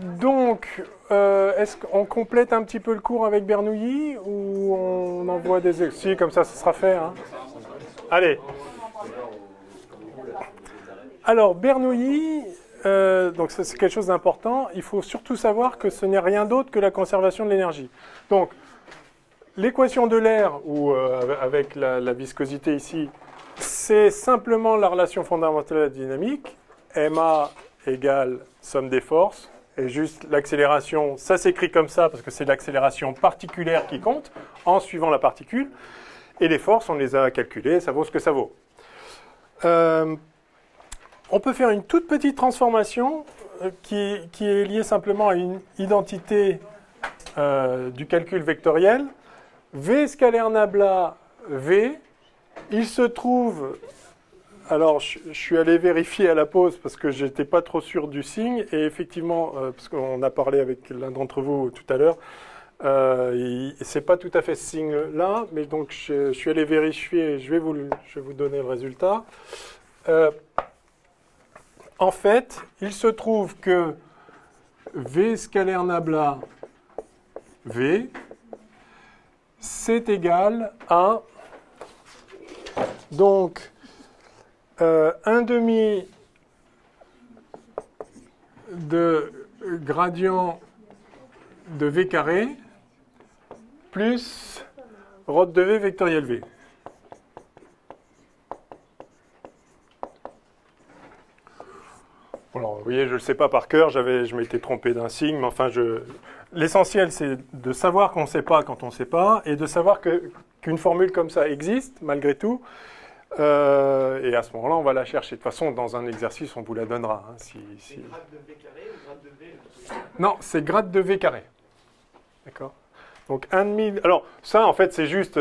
Donc, est-ce qu'on complète un petit peu le cours avec Bernoulli ou on envoie des exercices? Si, comme ça sera fait. Hein. Allez. Alors, Bernoulli, donc ça c'est quelque chose d'important. Il faut surtout savoir que ce n'est rien d'autre que la conservation de l'énergie. Donc, l'équation de l'air, ou avec la viscosité ici, c'est simplement la relation fondamentale de la dynamique. Ma égale somme des forces. Et juste l'accélération, ça s'écrit comme ça parce que c'est l'accélération particulière qui compte en suivant la particule. Et les forces, on les a calculées, ça vaut ce que ça vaut. On peut faire une toute petite transformation qui est liée simplement à une identité du calcul vectoriel. V scalaire nabla V, il se trouve... Alors, je suis allé vérifier à la pause parce que je n'étais pas trop sûr du signe. Et effectivement, parce qu'on a parlé avec l'un d'entre vous tout à l'heure, ce n'est pas tout à fait ce signe-là. Mais donc, je suis allé vérifier et je vais vous donner le résultat. En fait, il se trouve que V scalaire nabla V, c'est égal à... Donc... 1/2 de gradient de V carré plus ρ de V vectoriel V. Alors, vous voyez, je ne le sais pas par cœur, je m'étais trompé d'un signe, mais enfin, l'essentiel, c'est de savoir qu'on ne sait pas quand on ne sait pas, et de savoir qu'une formule comme ça existe, malgré tout. Et à ce moment-là, on va la chercher. De toute façon, dans un exercice, on vous la donnera. Hein, C'est grade de V carré ou grade de V? Non, c'est grade de V carré. D'accord. Donc 1/2... Alors, ça, en fait, c'est juste...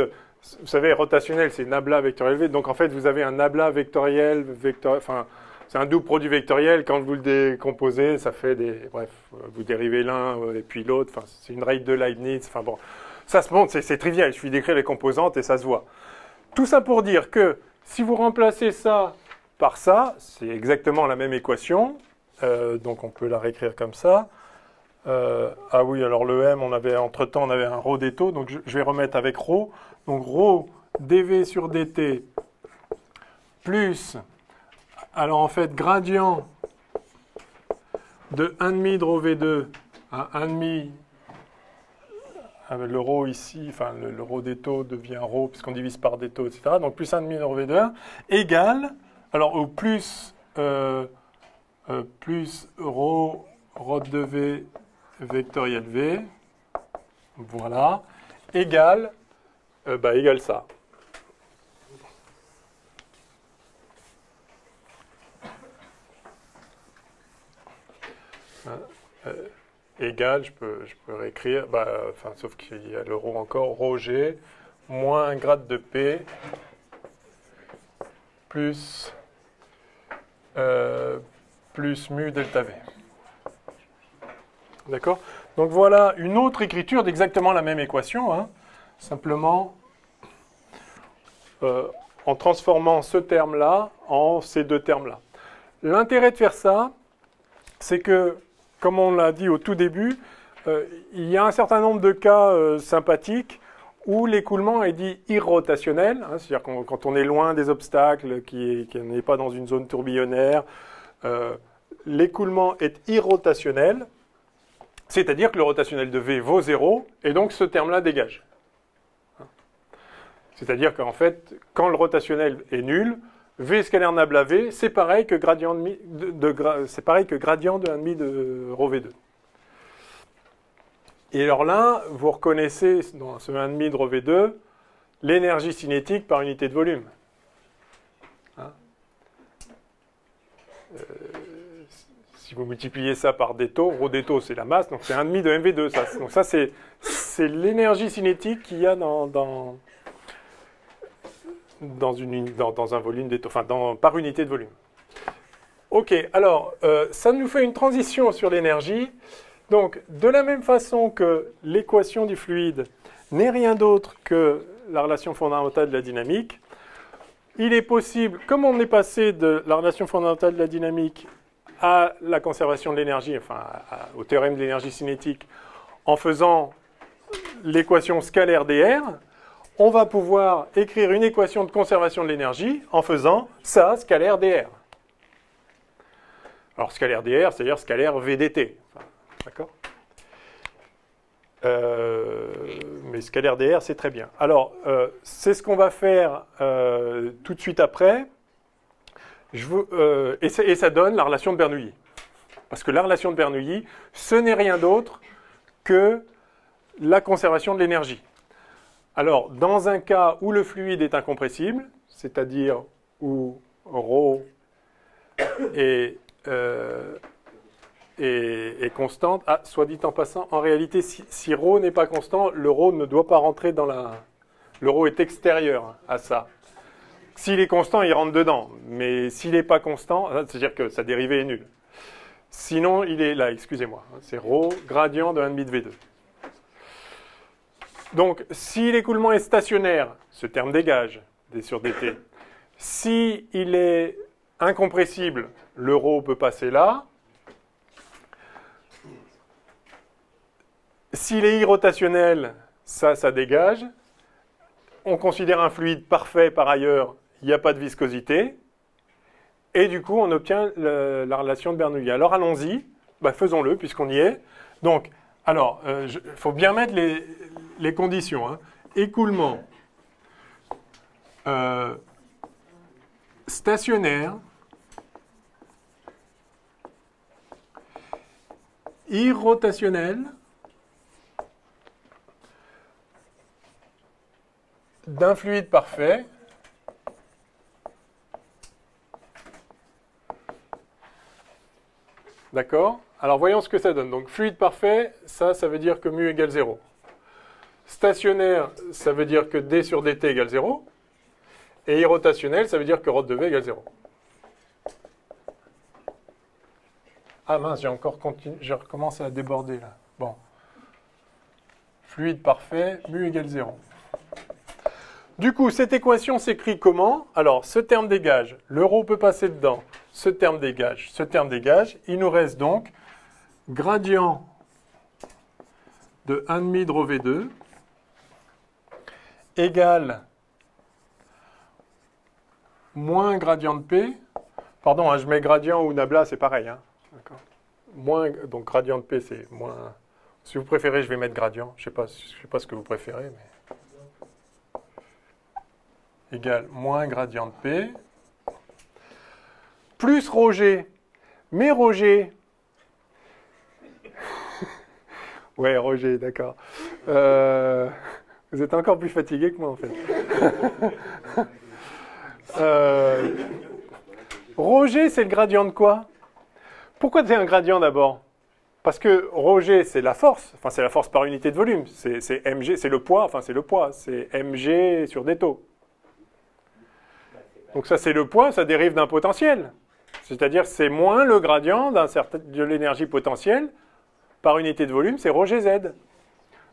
Vous savez, rotationnel, c'est nabla vectoriel V. Donc, en fait, vous avez un nabla vectoriel... Enfin, c'est un double produit vectoriel. Quand vous le décomposez, ça fait des... Bref, vous dérivez l'un et puis l'autre. Enfin, c'est une règle de Leibniz. Enfin, bon, ça se montre, c'est trivial. Il suffit d'écrire les composantes et ça se voit. Tout ça pour dire que si vous remplacez ça par ça, c'est exactement la même équation. Donc on peut la réécrire comme ça. Ah oui, alors le M, entre-temps, on avait un ρ des taux. Donc je vais remettre avec ρ. Donc ρ dV sur dt plus, alors en fait, gradient de 1/2 de ρ V2 à 1/2 avec le ρ ici, enfin le ρ des taux devient ρ puisqu'on divise par des taux, etc. Donc plus 1/2 de ρ V2 égale, alors au plus ρ de V vectoriel V, voilà, égale ça. Égal, je peux réécrire, sauf qu'il y a le ρ encore, ρg, moins grade de P, plus mu delta V. D'accord? Donc voilà une autre écriture d'exactement la même équation, hein, simplement en transformant ce terme-là en ces deux termes-là. L'intérêt de faire ça, c'est que, comme on l'a dit au tout début, il y a un certain nombre de cas sympathiques où l'écoulement est dit irrotationnel, hein, c'est-à-dire quand on est loin des obstacles, qui n'est pas dans une zone tourbillonnaire, l'écoulement est irrotationnel, c'est-à-dire que le rotationnel de V vaut 0, et donc ce terme-là dégage. C'est-à-dire qu'en fait, quand le rotationnel est nul, V scalaire nabla V, c'est pareil que gradient de 1/2 de ρ V2. Et alors là, vous reconnaissez dans ce 1/2 de ρ V2 l'énergie cinétique par unité de volume. Hein, si vous multipliez ça par des taux, ρ des taux c'est la masse, donc c'est 1/2 de MV2. Ça. Donc ça c'est l'énergie cinétique qu'il y a dans un volume des taux, par unité de volume. Ok, alors ça nous fait une transition sur l'énergie. Donc, de la même façon que l'équation du fluide n'est rien d'autre que la relation fondamentale de la dynamique, il est possible, comme on est passé de la relation fondamentale de la dynamique à la conservation de l'énergie, enfin au théorème de l'énergie cinétique, en faisant l'équation scalaire dr, on va pouvoir écrire une équation de conservation de l'énergie en faisant ça, scalaire dr. Alors scalaire dr, c'est-à-dire scalaire vdt. Enfin, d'accord ? Mais scalaire dr, c'est très bien. Alors, c'est ce qu'on va faire tout de suite après. Et ça donne la relation de Bernoulli. Parce que la relation de Bernoulli, ce n'est rien d'autre que la conservation de l'énergie. Alors, dans un cas où le fluide est incompressible, c'est-à-dire où ρ est constante, soit dit en passant, en réalité, si ρ n'est pas constant, le ρ ne doit pas rentrer dans la... Le ρ est extérieur à ça. S'il est constant, il rentre dedans. Mais s'il n'est pas constant, c'est-à-dire que sa dérivée est nulle. Sinon, il est là, excusez-moi. C'est ρ gradient de 1,5 de V2. Donc, si l'écoulement est stationnaire, ce terme dégage, d sur dt. Si il est incompressible, le ρ peut passer là. S'il est irrotationnel, ça dégage. On considère un fluide parfait par ailleurs, il n'y a pas de viscosité. Et du coup, on obtient la relation de Bernoulli. Alors allons-y, faisons-le puisqu'on y est. Donc, alors, il faut bien mettre les conditions. Hein. Écoulement stationnaire, irrotationnel, d'un fluide parfait d'accord? Alors voyons ce que ça donne. Donc fluide parfait, ça veut dire que mu égale 0. Stationnaire, ça veut dire que d sur dt égale 0. Et irrotationnel, ça veut dire que ρ de v égale 0. Ah mince, j'ai recommencé à déborder là. Bon. Fluide parfait, mu égale 0. Du coup, cette équation s'écrit comment? Alors, ce terme dégage, le ρ peut passer dedans, ce terme dégage, ce terme dégage. Il nous reste donc gradient de 1,5 de ρ V2 égale moins gradient de P. Pardon, hein, je mets gradient ou nabla, c'est pareil. Hein. Donc gradient de P, c'est moins... Si vous préférez, je vais mettre gradient. Je sais pas ce que vous préférez, mais... égale moins gradient de P, plus Roger. Mais Roger... ouais, Roger, d'accord. Vous êtes encore plus fatigué que moi, en fait. Roger, c'est le gradient de quoi? Pourquoi c'est un gradient d'abord? Parce que Roger, c'est la force. Enfin, c'est la force par unité de volume. C'est mg, c'est le poids. Enfin, c'est le poids. C'est mg sur des taux. Donc ça, c'est le poids, ça dérive d'un potentiel. C'est-à-dire c'est moins le gradient de l'énergie potentielle par unité de volume, c'est ρ z.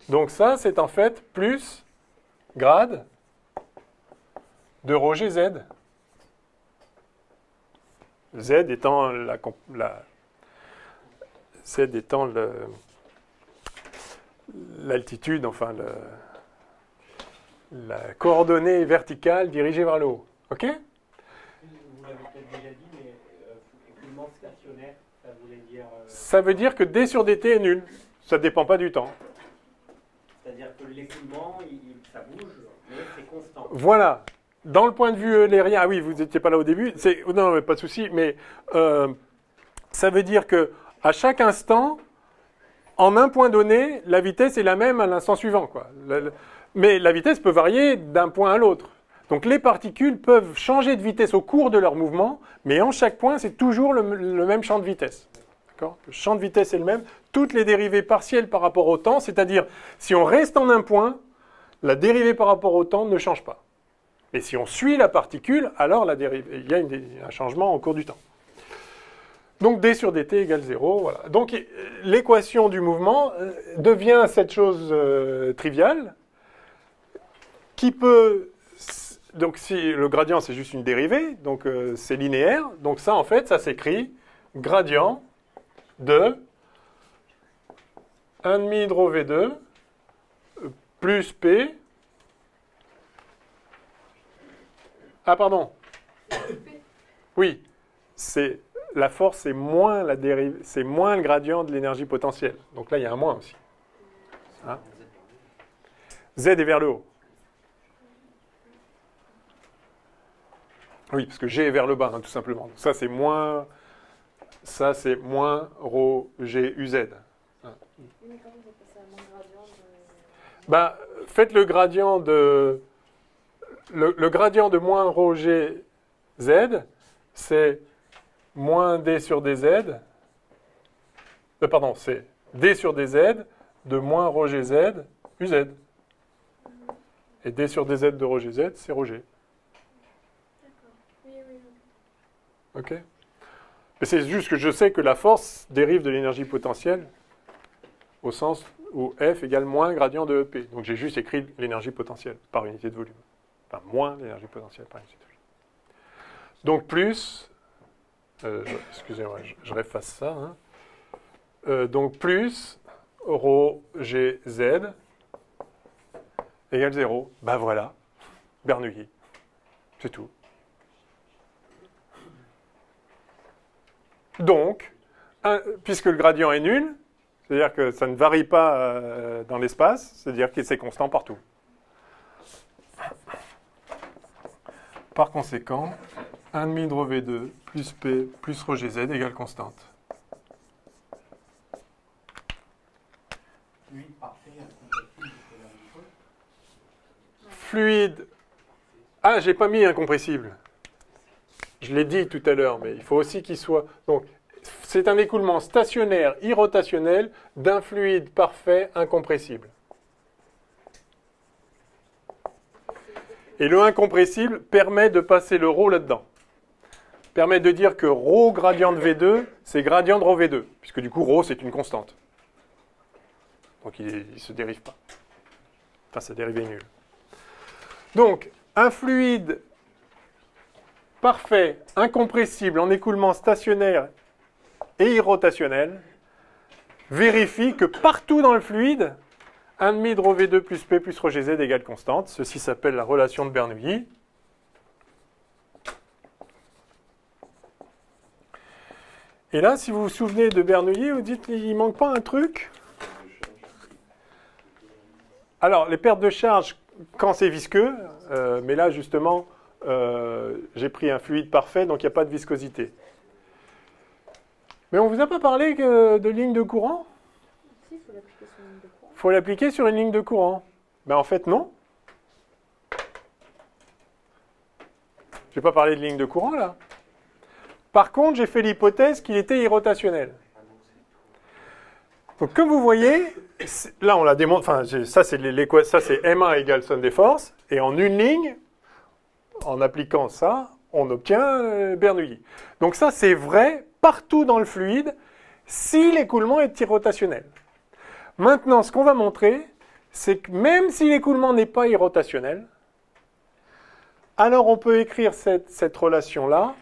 Donc ça, c'est en fait plus grade de ρ z. Z étant l'altitude, enfin la coordonnée verticale dirigée vers le haut. OK? Vous l'avez peut-être déjà dit, mais écoulement stationnaire, ça voulait dire... Ça veut dire que d sur dt est nul. Ça ne dépend pas du temps. C'est-à-dire que l'écoulement, ça bouge, mais c'est constant. Voilà. Dans le point de vue eulérien, ah oui, vous n'étiez pas là au début, non, mais pas de souci, mais ça veut dire que à chaque instant, en un point donné, la vitesse est la même à l'instant suivant, quoi. Mais la vitesse peut varier d'un point à l'autre. Donc les particules peuvent changer de vitesse au cours de leur mouvement, mais en chaque point, c'est toujours le même champ de vitesse. D'accord ? Le champ de vitesse est le même. Toutes les dérivées partielles par rapport au temps, c'est-à-dire si on reste en un point, la dérivée par rapport au temps ne change pas. Et si on suit la particule, alors il y a un changement au cours du temps. Donc d sur dt égale 0. Voilà. Donc l'équation du mouvement devient cette chose triviale qui peut... Donc si le gradient c'est juste une dérivée, donc c'est linéaire. Donc ça en fait, ça s'écrit gradient de 1,5 de rho V2 plus P. Ah, pardon. Oui, c'est la force, c'est moins la dérive, c'est moins le gradient de l'énergie potentielle. Donc là, il y a un moins aussi. Hein? Z est vers le haut. Oui, parce que G est vers le bas, hein, tout simplement. Donc ça, c'est moins rho G UZ. Hein. Mais comment vous passez à mon gradient de... Bah, faites le gradient de... Le gradient de moins rho G Z, c'est moins D sur DZ. Pardon, c'est D sur DZ de moins rho GZ UZ. Et D sur DZ de rho GZ, c'est rho G. D'accord. Oui, oui, oui. Ok. Mais c'est juste que je sais que la force dérive de l'énergie potentielle au sens où F égale moins gradient de EP. Donc j'ai juste écrit l'énergie potentielle par unité de volume. Enfin, moins l'énergie potentielle par unité de volume. Donc plus, excusez-moi, je réfasse ça. Hein. Donc plus rho GZ égale 0. Ben voilà, Bernoulli. C'est tout. Donc, puisque le gradient est nul, c'est-à-dire que ça ne varie pas dans l'espace, c'est-à-dire que c'est constant partout. Par conséquent, 1,5 de rho V2 plus P plus rho GZ égale constante. Fluide parfait, incompressible, c'est la même chose. Fluide. Ah, j'ai pas mis incompressible. Je l'ai dit tout à l'heure, mais il faut aussi qu'il soit... Donc, c'est un écoulement stationnaire irrotationnel d'un fluide parfait incompressible. Et le incompressible permet de passer le ρ là-dedans. Permet de dire que ρ gradient de V2, c'est gradient de ρ V2, puisque du coup, ρ, c'est une constante. Donc, il ne se dérive pas. Enfin, sa dérivée est nulle. Donc, un fluide parfait, incompressible, en écoulement stationnaire et irrotationnel, vérifie que partout dans le fluide, 1,5 de rho V2 plus P plus rho GZ égale constante. Ceci s'appelle la relation de Bernoulli. Et là, si vous vous souvenez de Bernoulli, vous dites il ne manque pas un truc. Alors, les pertes de charge, quand c'est visqueux, mais là, justement, j'ai pris un fluide parfait, donc il n'y a pas de viscosité. Mais on ne vous a pas parlé de ligne de courant ? Si, il faut l'appliquer sur une ligne de courant. Il faut l'appliquer sur une ligne de courant. Ben en fait, non. Je n'ai pas parlé de ligne de courant, là. Par contre, j'ai fait l'hypothèse qu'il était irrotationnel. Donc, comme vous voyez, là, on la démontre. Enfin, ça, c'est M1 égale somme des forces. Et en une ligne, en appliquant ça, on obtient Bernoulli. Donc ça, c'est vrai partout dans le fluide si l'écoulement est irrotationnel. Maintenant, ce qu'on va montrer, c'est que même si l'écoulement n'est pas irrotationnel, alors on peut écrire cette relation-là,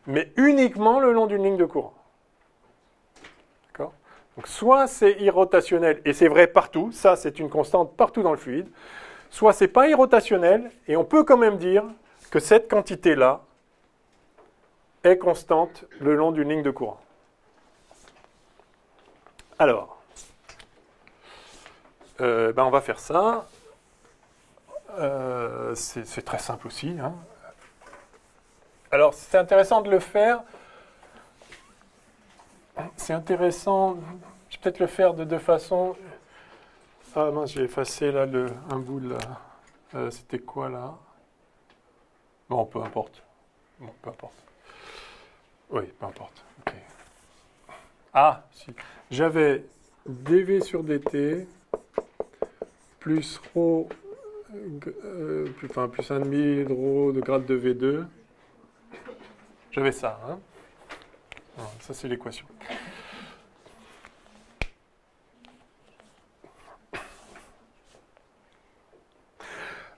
mais uniquement le long d'une ligne de courant. D'accord ? Donc soit c'est irrotationnel, et c'est vrai partout, ça c'est une constante partout dans le fluide, soit c'est pas irrotationnel, et on peut quand même dire que cette quantité-là est constante le long d'une ligne de courant. Alors, on va faire ça. C'est très simple aussi. Hein. Alors, c'est intéressant de le faire. C'est intéressant, je vais peut-être le faire de deux façons. Ah mince, j'ai effacé là un bout là. C'était quoi là? Bon, peu importe. Bon, peu importe. Oui, peu importe. Okay. Ah, si. J'avais dV sur dt plus ρ, plus 1,5 de ρ de grade de V2. J'avais ça. Hein. Voilà, ça, c'est l'équation.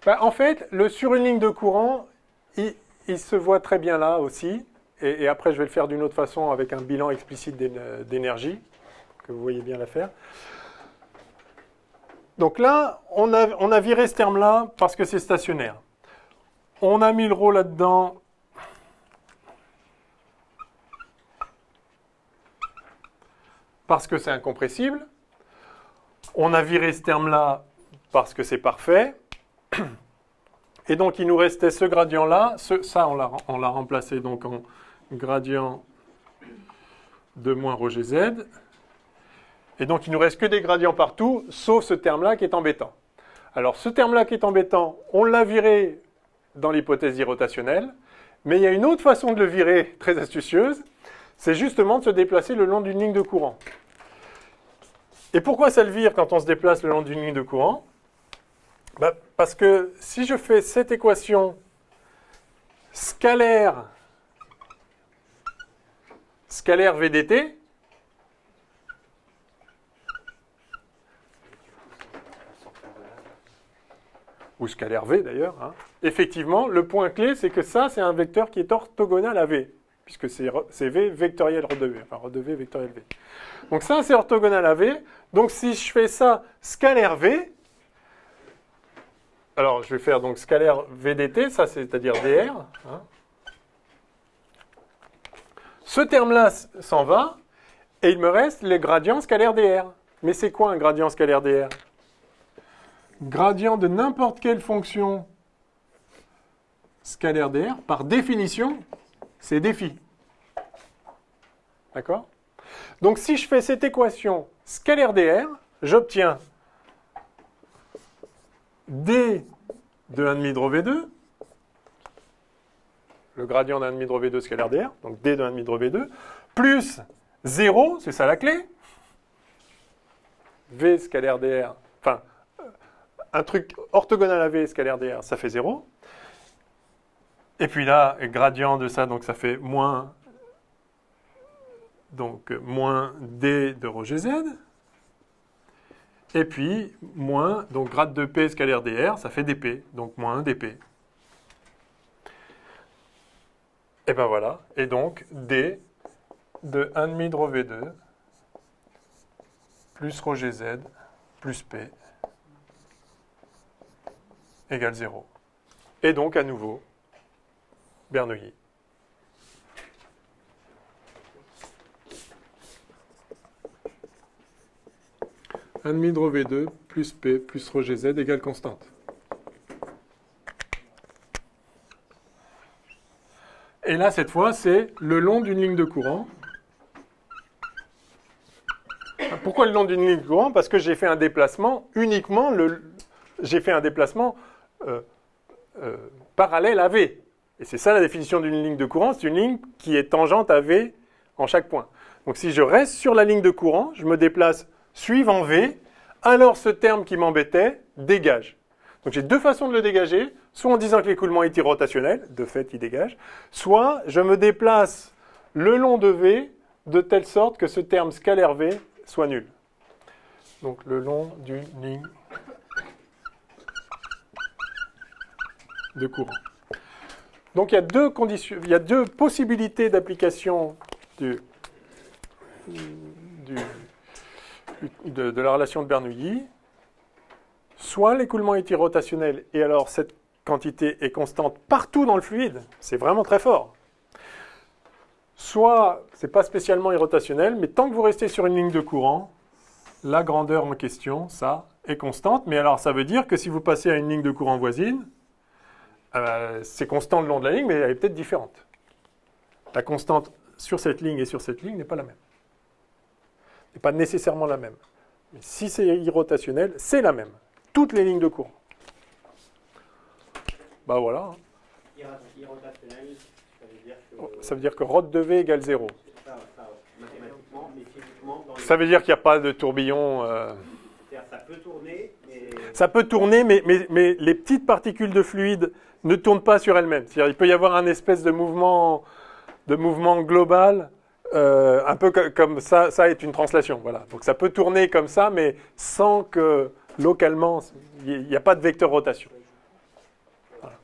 En fait, sur une ligne de courant, il se voit très bien là aussi. et après je vais le faire d'une autre façon avec un bilan explicite d'énergie, que vous voyez bien l'affaire. Donc là, on a viré ce terme-là parce que c'est stationnaire. On a mis le ρ là-dedans. Parce que c'est incompressible. On a viré ce terme-là parce que c'est parfait. Et donc, il nous restait ce gradient-là. Ça, on l'a remplacé donc en gradient de moins ρgz. Et donc, il ne nous reste que des gradients partout, sauf ce terme-là qui est embêtant. Alors, ce terme-là qui est embêtant, on l'a viré dans l'hypothèse irrotationnelle. Mais il y a une autre façon de le virer, très astucieuse. C'est justement de se déplacer le long d'une ligne de courant. Et pourquoi ça le vire quand on se déplace le long d'une ligne de courant? Parce que si je fais cette équation scalaire VDT, ou scalaire V d'ailleurs, hein, effectivement, le point clé, c'est que ça, c'est un vecteur qui est orthogonal à V, puisque c'est V vectoriel ρ de V, enfin ρ de V vectoriel V. Donc ça, c'est orthogonal à V. Donc si je fais ça scalaire V, alors je vais faire donc scalaire VDT, ça c'est-à-dire dr. Hein. Ce terme-là s'en va, et il me reste les gradients scalaires dr. Mais c'est quoi un gradient scalaire dr? Gradient de n'importe quelle fonction scalaire dr, par définition, c'est défi. D'accord? Donc si je fais cette équation scalaire dr, j'obtiens d de 1,5 de ρ V2, le gradient de 1,5 de ρ V2 scalaire dr, donc d de 1,5 de ρ V2, plus 0, c'est ça la clé, v scalaire dr, enfin, un truc orthogonal à v scalaire dr, ça fait 0. Et puis là, gradient de ça, donc ça fait moins, moins d de ρgz. Et puis, moins, donc grade de p scalaire dr, ça fait dp, donc moins 1 dp. Et ben voilà, et donc d de 1,5 de ρ V2 plus ρgz plus p égale 0. Et donc, à nouveau, Bernoulli. Un demi de ρ V2 plus P plus ρgz égale constante. Et là, cette fois, c'est le long d'une ligne de courant. Pourquoi le long d'une ligne de courant? Parce que j'ai fait un déplacement uniquement, j'ai fait un déplacement parallèle à V. Et c'est ça la définition d'une ligne de courant, c'est une ligne qui est tangente à V en chaque point. Donc si je reste sur la ligne de courant, je me déplace suivant V, alors ce terme qui m'embêtait dégage. Donc j'ai deux façons de le dégager, soit en disant que l'écoulement est irrotationnel, de fait il dégage, soit je me déplace le long de V de telle sorte que ce terme scalaire V soit nul. Donc le long d'une ligne de courant. Donc il y a deux conditions, il y a deux possibilités d'application de la relation de Bernoulli. Soit l'écoulement est irrotationnel et alors cette quantité est constante partout dans le fluide, c'est vraiment très fort. Soit c'est pas spécialement irrotationnel, mais tant que vous restez sur une ligne de courant, la grandeur en question, ça, est constante. Mais alors ça veut dire que si vous passez à une ligne de courant voisine, c'est constant le long de la ligne, mais elle est peut-être différente. La constante sur cette ligne et sur cette ligne n'est pas la même. N'est pas nécessairement la même. Mais si c'est irrotationnel, c'est la même. Toutes les lignes de courant. Bah voilà. Irrotationnel, ça veut dire que... Ça veut dire que ρ de V égale 0. Ça, mathématiquement, mais physiquement... Dans Ça veut dire qu'il n'y a pas de tourbillon... Ça peut tourner, mais... Ça peut tourner, mais les petites particules de fluide ne tournent pas sur elles-mêmes. C'est-à-dire qu'il peut y avoir un espèce de mouvement global, un peu comme ça est une translation. Voilà. Donc ça peut tourner comme ça, mais sans que localement, il n'y a pas de vecteur rotation. Voilà.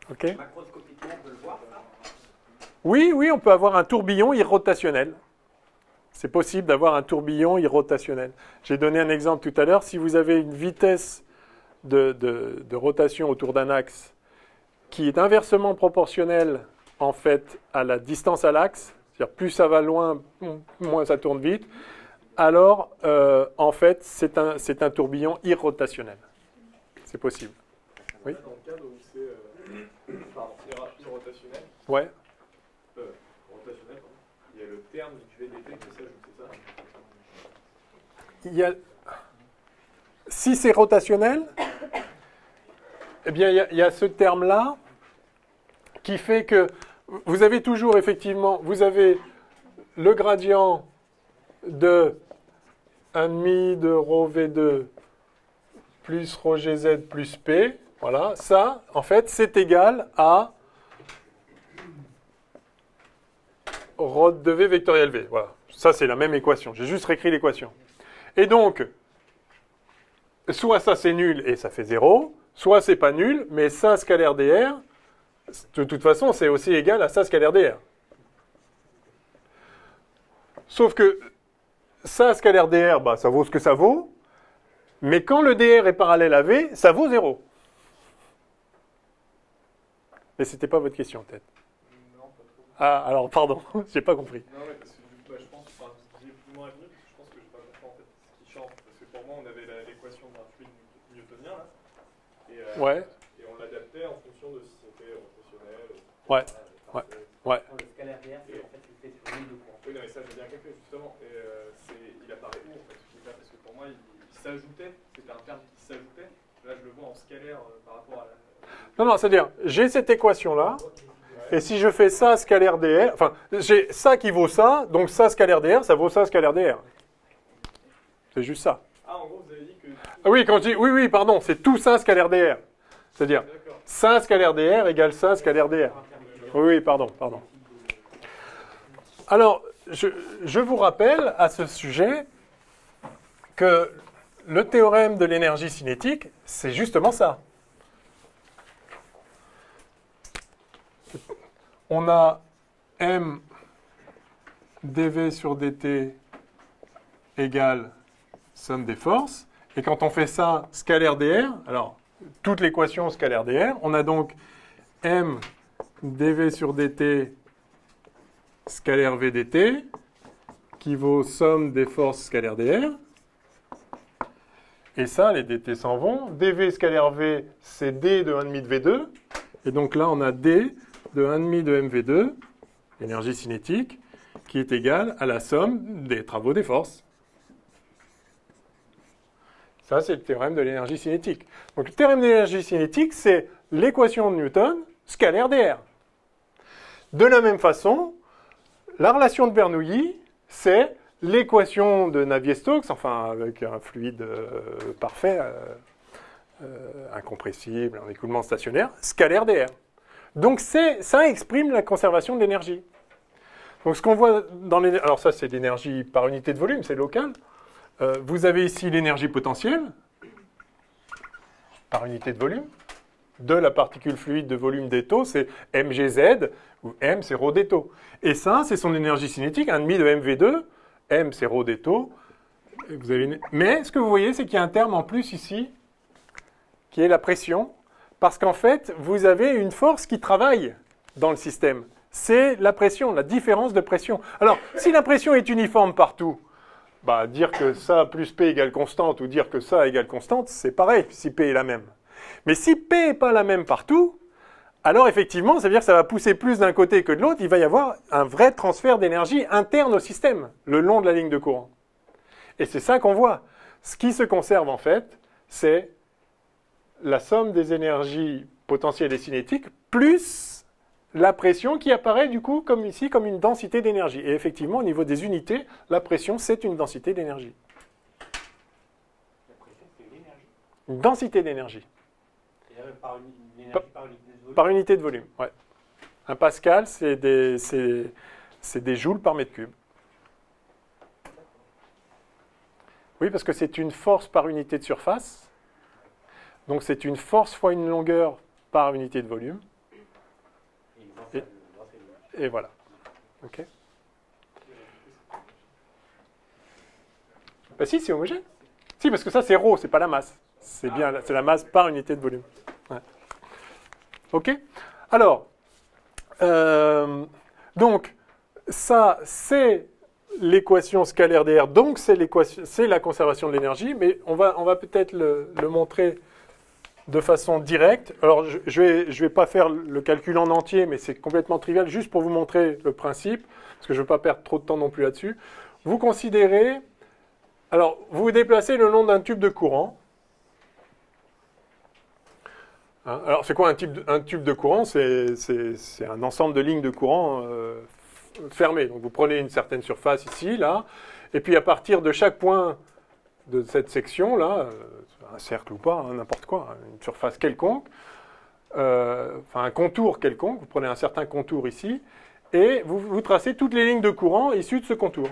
OK ? Macroscopiquement, on peut le voir, ça. Oui, oui, on peut avoir un tourbillon irrotationnel. C'est possible d'avoir un tourbillon irrotationnel. J'ai donné un exemple tout à l'heure. Si vous avez une vitesse de rotation autour d'un axe qui est inversement proportionnelle en fait à la distance à l'axe, c'est-à-dire plus ça va loin, moins ça tourne vite, alors en fait c'est un tourbillon irrotationnel. C'est possible. Oui. Dans le cadre où c'est irrotationnel, Ouais. rotationnel, il y a le terme du VDT qui s'ajoute, c'est ça? Si c'est rotationnel, eh bien il y a ce terme-là qui fait que vous avez toujours effectivement, vous avez le gradient de 1,5 de ρ V2 plus ρ GZ plus P. Voilà, ça, en fait, c'est égal à ρ de V vectoriel V. Voilà, ça c'est la même équation. J'ai juste réécrit l'équation. Et donc, soit ça c'est nul et ça fait 0, soit c'est pas nul, mais ça scalaire dr, de toute façon, c'est aussi égal à ça scalaire dr. Sauf que ça scalaire dr, bah, ça vaut ce que ça vaut, mais quand le dr est parallèle à v, ça vaut 0. Mais c'était pas votre question, peut-être. Non, pas trop. Ah, alors, pardon, j'ai pas compris. Non, mais parce que du coup, je pense, enfin, j'ai plus ou moins revenu, parce que je pense que j'ai pas compris en fait ce qui change. Parce que pour moi, on avait l'équation d'un fluide newtonien, là, Ouais, et on l'adaptait en fonction de si c'était rotationnel. ouais, ouais, ouais. Le scalaire DR, c'est en fait le fait sur l'île de courant. Oui, non, mais ça, j'ai bien compris, justement. Et il apparaît où, en fait, ce truc-là? Parce que pour moi, il s'ajoutait, c'était un terme qui s'ajoutait. Là, je le vois en scalaire par rapport à la... Non, non, c'est-à-dire, j'ai cette équation-là, et si je fais ça scalaire dr, enfin, j'ai ça qui vaut ça, donc ça scalaire dr, ça vaut ça scalaire dr. C'est juste ça. Ah, en gros, vous avez dit que... Ah oui, quand je dis, oui, oui, pardon, c'est tout ça scalaire dr. C'est-à-dire, D'accord. ça scalaire dr égale ça scalaire dr. Oui, oui, pardon, pardon. Alors, je vous rappelle à ce sujet que le théorème de l'énergie cinétique, c'est justement ça. On a m dv sur dt égale somme des forces. Et quand on fait ça scalaire dr, alors toute l'équation scalaire dr, on a donc m dv sur dt scalaire vdt qui vaut somme des forces scalaire dr. Et ça, les dt s'en vont. dv scalaire v, c'est d de 1,5 de v2. Et donc là, on a d de 1,5 de mv2, énergie cinétique, qui est égale à la somme des travaux des forces. Ça, c'est le théorème de l'énergie cinétique. Donc le théorème de l'énergie cinétique, c'est l'équation de Newton scalaire dr. De la même façon, la relation de Bernoulli, c'est l'équation de Navier-Stokes, enfin avec un fluide parfait, incompressible, en écoulement stationnaire, scalaire dr. Donc ça exprime la conservation de l'énergie. Donc ce qu'on voit dans l'énergie, alors ça c'est l'énergie par unité de volume, c'est local. Vous avez ici l'énergie potentielle par unité de volume de la particule fluide de volume d'étau, c'est mgz, où m c'est ρ d'étau. Et ça, c'est son énergie cinétique, 1,5 de mv2, m c'est ρ d'étau. Mais ce que vous voyez, c'est qu'il y a un terme en plus ici, qui est la pression, parce qu'en fait, vous avez une force qui travaille dans le système. C'est la pression, la différence de pression. Alors, si la pression est uniforme partout, bah, dire que ça plus P égale constante ou dire que ça égale constante, c'est pareil si P est la même. Mais si P n'est pas la même partout, alors effectivement, ça veut dire que ça va pousser plus d'un côté que de l'autre. Il va y avoir un vrai transfert d'énergie interne au système, le long de la ligne de courant. Et c'est ça qu'on voit. Ce qui se conserve en fait, c'est la somme des énergies potentielles et cinétiques plus la pression qui apparaît du coup comme ici comme une densité d'énergie. Et effectivement, au niveau des unités, la pression c'est une densité d'énergie. La pression, c'est une énergie. Une densité d'énergie. C'est-à-dire par une énergie par unité de volume. Par unité de volume, ouais. Un pascal, c'est des joules par mètre cube. Oui, parce que c'est une force par unité de surface. Donc c'est une force fois une longueur par unité de volume. Et voilà. Ok. Bah si, c'est homogène. Si, parce que ça, c'est ρ, c'est pas la masse. C'est bien, c'est la masse par unité de volume. Ouais. Ok. Alors, donc, ça, c'est l'équation scalaire dr, donc c'est la conservation de l'énergie, mais on va peut-être le montrer de façon directe. Alors, je vais pas faire le calcul en entier, mais c'est complètement trivial, juste pour vous montrer le principe, parce que je ne veux pas perdre trop de temps non plus là-dessus. Vous considérez, alors, vous vous déplacez le long d'un tube de courant. Hein, alors, c'est quoi un tube de courant? C'est un ensemble de lignes de courant fermées. Donc, vous prenez une certaine surface ici, là, et puis à partir de chaque point de cette section-là, un cercle ou pas, hein, n'importe quoi, une surface quelconque, enfin un contour quelconque, vous prenez un certain contour ici, et vous tracez toutes les lignes de courant issues de ce contour.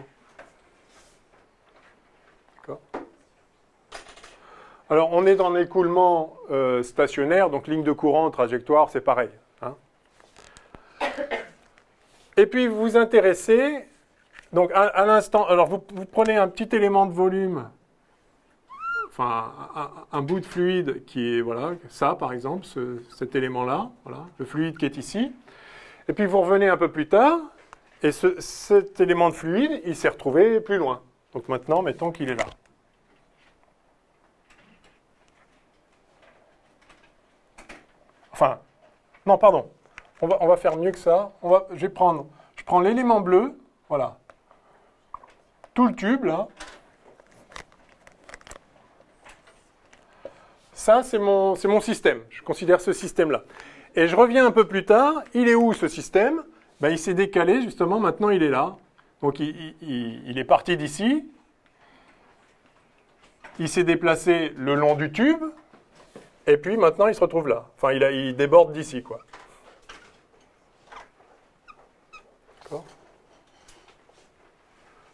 D'accord. Alors, on est dans l'écoulement stationnaire, donc ligne de courant, trajectoire, c'est pareil. Hein. Et puis, vous vous intéressez, donc à l'instant, alors vous prenez un petit élément de volume, enfin un bout de fluide qui est, voilà, ça par exemple, cet élément-là, voilà, le fluide qui est ici. Et puis, vous revenez un peu plus tard, et cet élément de fluide, il s'est retrouvé plus loin. Donc maintenant, mettons qu'il est là. Enfin, non, pardon. On va faire mieux que ça. Je prends l'élément bleu, voilà. Tout le tube, là. Ça, c'est mon système. Je considère ce système-là. Et je reviens un peu plus tard. Il est où, ce système? Ben, il s'est décalé, justement. Maintenant, il est là. Donc, il est parti d'ici. Il s'est déplacé le long du tube. Et puis maintenant, il se retrouve là. Enfin, il déborde d'ici, quoi. D'accord.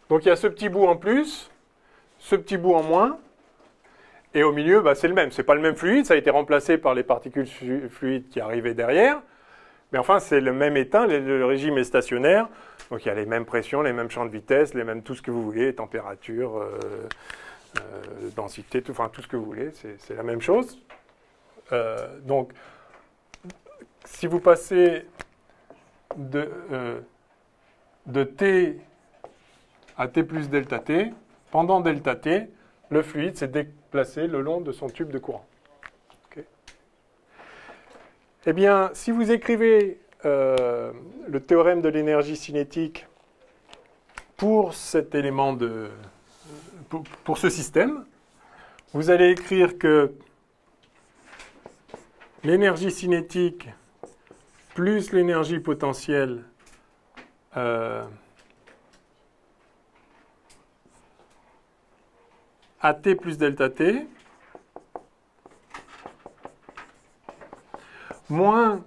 Donc il y a ce petit bout en plus, ce petit bout en moins, et au milieu, bah, c'est le même. C'est pas le même fluide, ça a été remplacé par les particules fluides qui arrivaient derrière. Mais enfin, c'est le même état, le régime est stationnaire. Donc il y a les mêmes pressions, les mêmes champs de vitesse, les mêmes tout ce que vous voulez, température, densité, enfin tout ce que vous voulez, c'est la même chose. Donc, si vous passez de T à T plus delta T, pendant delta T, le fluide s'est déplacé le long de son tube de courant. Okay. Eh bien, si vous écrivez le théorème de l'énergie cinétique pour cet élément pour ce système, vous allez écrire que l'énergie cinétique plus l'énergie potentielle AT plus delta T moins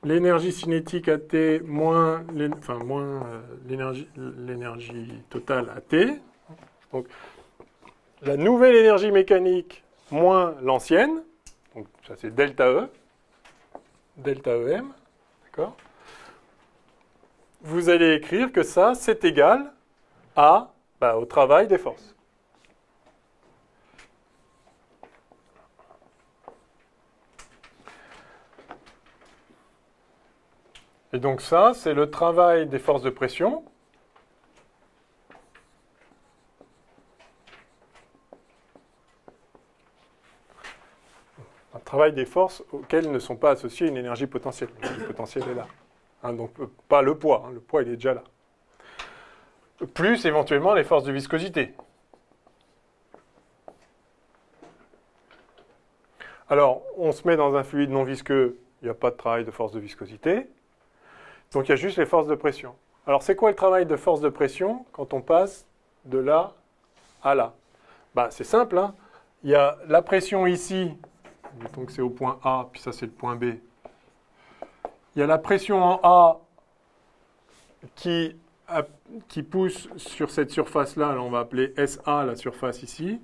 l'énergie cinétique AT moins l'énergie totale AT. Donc la nouvelle énergie mécanique moins l'ancienne. Donc ça c'est delta E. Delta EM, d'accord? Vous allez écrire que ça, c'est égal au travail des forces. Et donc ça, c'est le travail des forces de pression. Un travail des forces auxquelles ne sont pas associées une énergie potentielle. L'énergie potentielle est là. Hein, donc pas le poids. Hein, le poids, il est déjà là. Plus éventuellement les forces de viscosité. Alors, on se met dans un fluide non visqueux, il n'y a pas de travail de force de viscosité. Donc il y a juste les forces de pression. Alors c'est quoi le travail de force de pression quand on passe de là à là? C'est simple. Hein. Il y a la pression ici. Mettons que c'est au point A, puis ça c'est le point B. Il y a la pression en A qui pousse sur cette surface-là. Alors on va appeler SA la surface ici.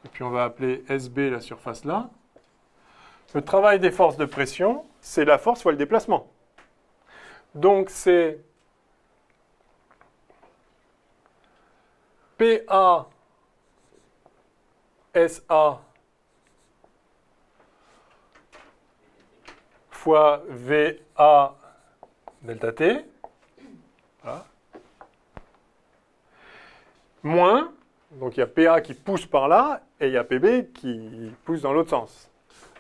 Et puis on va appeler SB la surface là. Le travail des forces de pression, c'est la force fois le déplacement. Donc c'est PA SA fois VA delta T, voilà, moins, donc il y a PA qui pousse par là, et il y a PB qui pousse dans l'autre sens.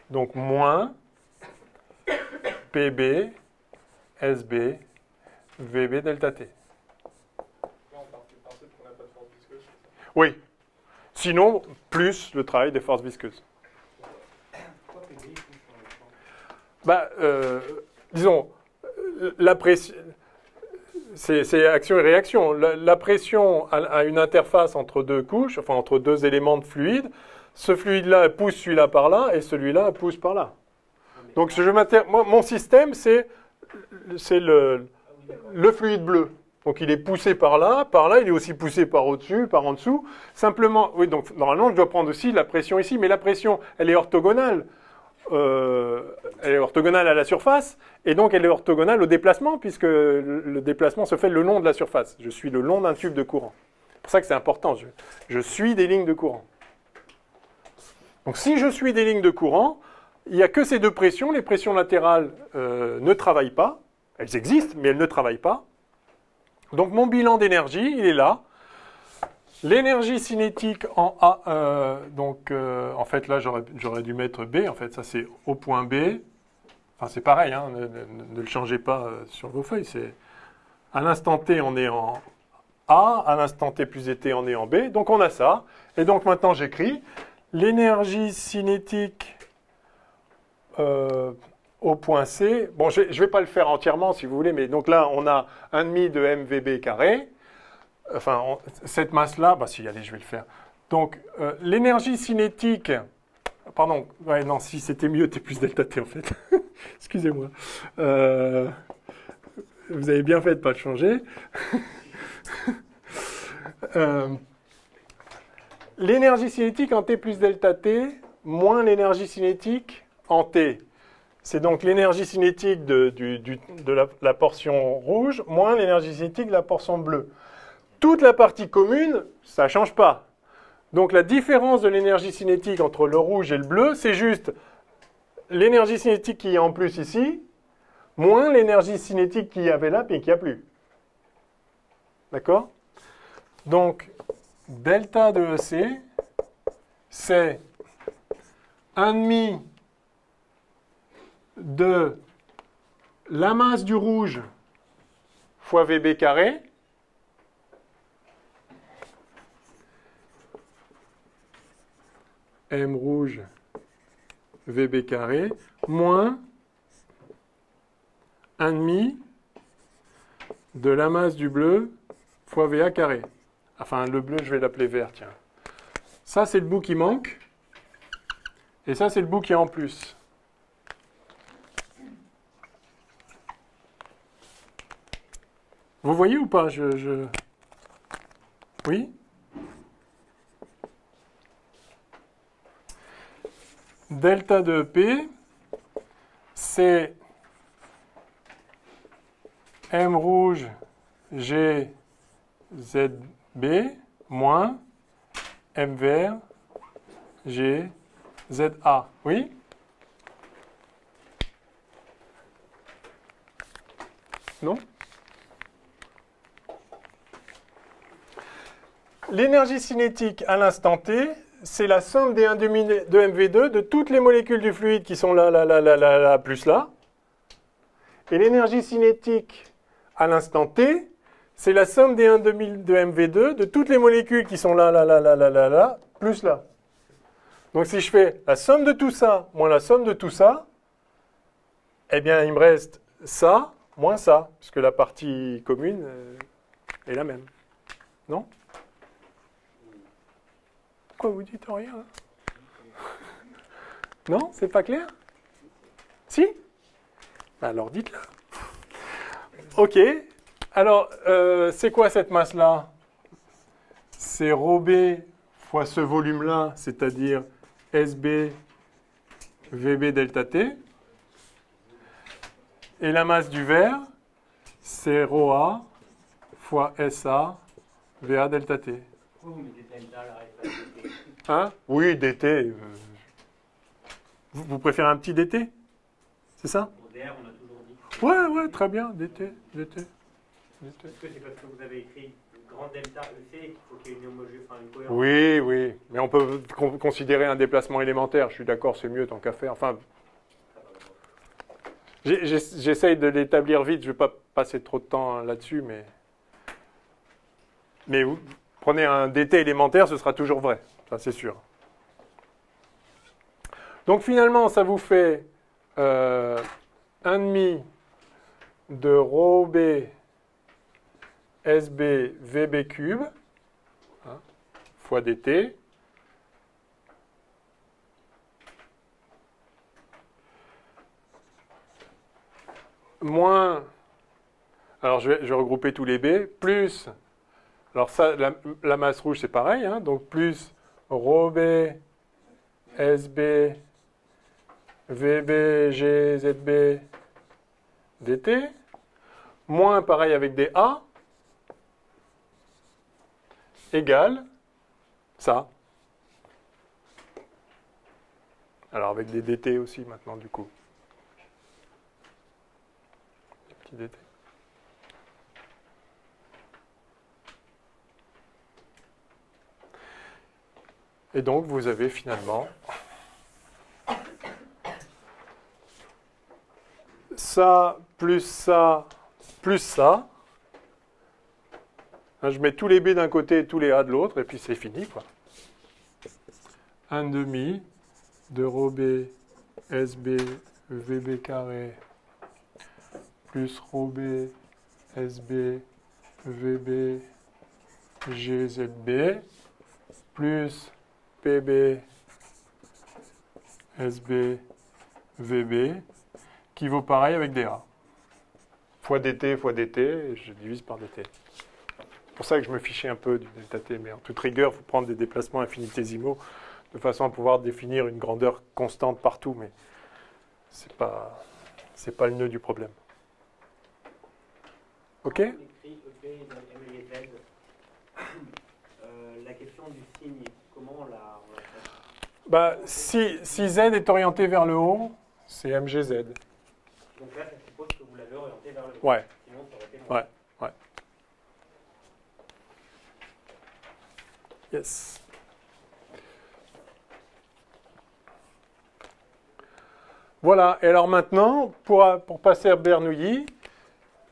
Donc moins PB SB VB delta T. Là, on part du principe qu'on n'a pas de force visqueuse. Oui. Sinon, plus le travail des forces visqueuses. Pourquoi PB il pousse sur le champ? Bah, disons, la pression, c'est action et réaction. La pression a une interface entre deux couches, enfin entre deux éléments de fluide. Ce fluide-là pousse celui-là par là et celui-là pousse par là. Donc, mon système, c'est le fluide bleu. Donc, il est poussé par là, il est aussi poussé par au-dessus, par en dessous. Simplement, oui, donc normalement, je dois prendre aussi la pression ici, mais la pression, elle est orthogonale. Elle est orthogonale à la surface, et donc elle est orthogonale au déplacement, puisque le déplacement se fait le long de la surface. Je suis le long d'un tube de courant. C'est pour ça que c'est important. Je suis des lignes de courant. Donc si je suis des lignes de courant, il n'y a que ces deux pressions. Les pressions latérales ne travaillent pas. Elles existent, mais elles ne travaillent pas. Donc mon bilan d'énergie, il est là. L'énergie cinétique en A, en fait là j'aurais dû mettre B, en fait ça c'est au point B. Enfin c'est pareil, hein, ne le changez pas sur vos feuilles. C'est à l'instant T on est en A, à l'instant T plus T on est en B. Donc on a ça. Et donc maintenant j'écris l'énergie cinétique au point C. Bon, je ne vais pas le faire entièrement si vous voulez, mais donc là on a 1,5 de mVb carré. Enfin, cette masse-là, bah si, allez, je vais le faire. Donc, l'énergie cinétique, pardon, ouais, non, si c'était mieux, T plus delta T en fait. Excusez-moi. Vous avez bien fait de ne pas le changer. L'énergie cinétique en T plus delta T, moins l'énergie cinétique en T. C'est donc l'énergie cinétique de la portion rouge, moins l'énergie cinétique de la portion bleue. Toute la partie commune, ça ne change pas. Donc la différence de l'énergie cinétique entre le rouge et le bleu, c'est juste l'énergie cinétique qui est en plus ici, moins l'énergie cinétique qu'il y avait là, puis qu'il n'y a plus. D'accord? Donc, delta de EC, c'est 1,5 de la masse du rouge fois VB carré, M rouge VB carré, moins 1,5 de la masse du bleu fois VA carré. Enfin, le bleu, je vais l'appeler vert, tiens. Ça, c'est le bout qui manque. Et ça, c'est le bout qui est en plus. Vous voyez ou pas Oui? Delta de P, c'est M rouge G ZB moins M vert G ZA. Oui? Non? L'énergie cinétique à l'instant T, c'est la somme des 1,5 de MV2 de toutes les molécules du fluide qui sont là, plus là. Et l'énergie cinétique à l'instant T, c'est la somme des 1,5 de MV2 de toutes les molécules qui sont là, plus là. Donc si je fais la somme de tout ça moins la somme de tout ça, eh bien il me reste ça moins ça, puisque la partie commune est la même. Non? Pourquoi vous dites rien hein? Non? C'est pas clair? Si? Alors dites-le. Ok. Alors, c'est quoi cette masse-là? C'est ρB fois ce volume-là, c'est-à-dire SB VB delta T. Et la masse du verre, c'est ρA fois SA VA delta T. Pourquoi vous mettez delta là et pas dt? Hein? Oui, dt. Vous préférez un petit dt? C'est ça? Pour dr, on a toujours dit. Ouais, très bien, dt. Est-ce que c'est parce que vous avez écrit grand delta EC qu'il faut qu'il y ait une homogénéité, enfin une cohérence? Oui, mais on peut considérer un déplacement élémentaire. Je suis d'accord, c'est mieux tant qu'à faire. Enfin, j'essaye de l'établir vite. Je ne vais pas passer trop de temps là-dessus, mais vous prenez un dt élémentaire, ce sera toujours vrai. Ça, c'est sûr. Donc finalement, ça vous fait 1,5 de rho b SB VB cube, hein, fois dt, moins, alors je vais regrouper tous les b, plus, alors ça, la masse rouge c'est pareil, hein, donc plus rho b SB VB GZB dt, moins pareil avec des a, égale ça. Alors avec des dt aussi maintenant du coup. Des petits dt. Et donc vous avez finalement ça plus ça plus ça. Je mets tous les b d'un côté et tous les a de l'autre, et puis c'est fini, quoi. 1,5 de rho b SB VB carré plus rho b SB VB GZB plus PB SB VB qui vaut pareil avec dA. Fois dt, et je divise par dt. C'est pour ça que je me fichais un peu du delta t, mais en toute rigueur, il faut prendre des déplacements infinitésimaux de façon à pouvoir définir une grandeur constante partout, mais c'est pas le nœud du problème. OK? On écrit EP dans M et Z. La question du signe, comment on la fait? Bah, si z est orienté vers le haut, c'est mgz. Donc là, ça suppose que vous l'avez orienté vers le haut. Ouais. Sinon, ça aurait été moins. Ouais. Yes. Voilà, et alors maintenant, pour passer à Bernoulli,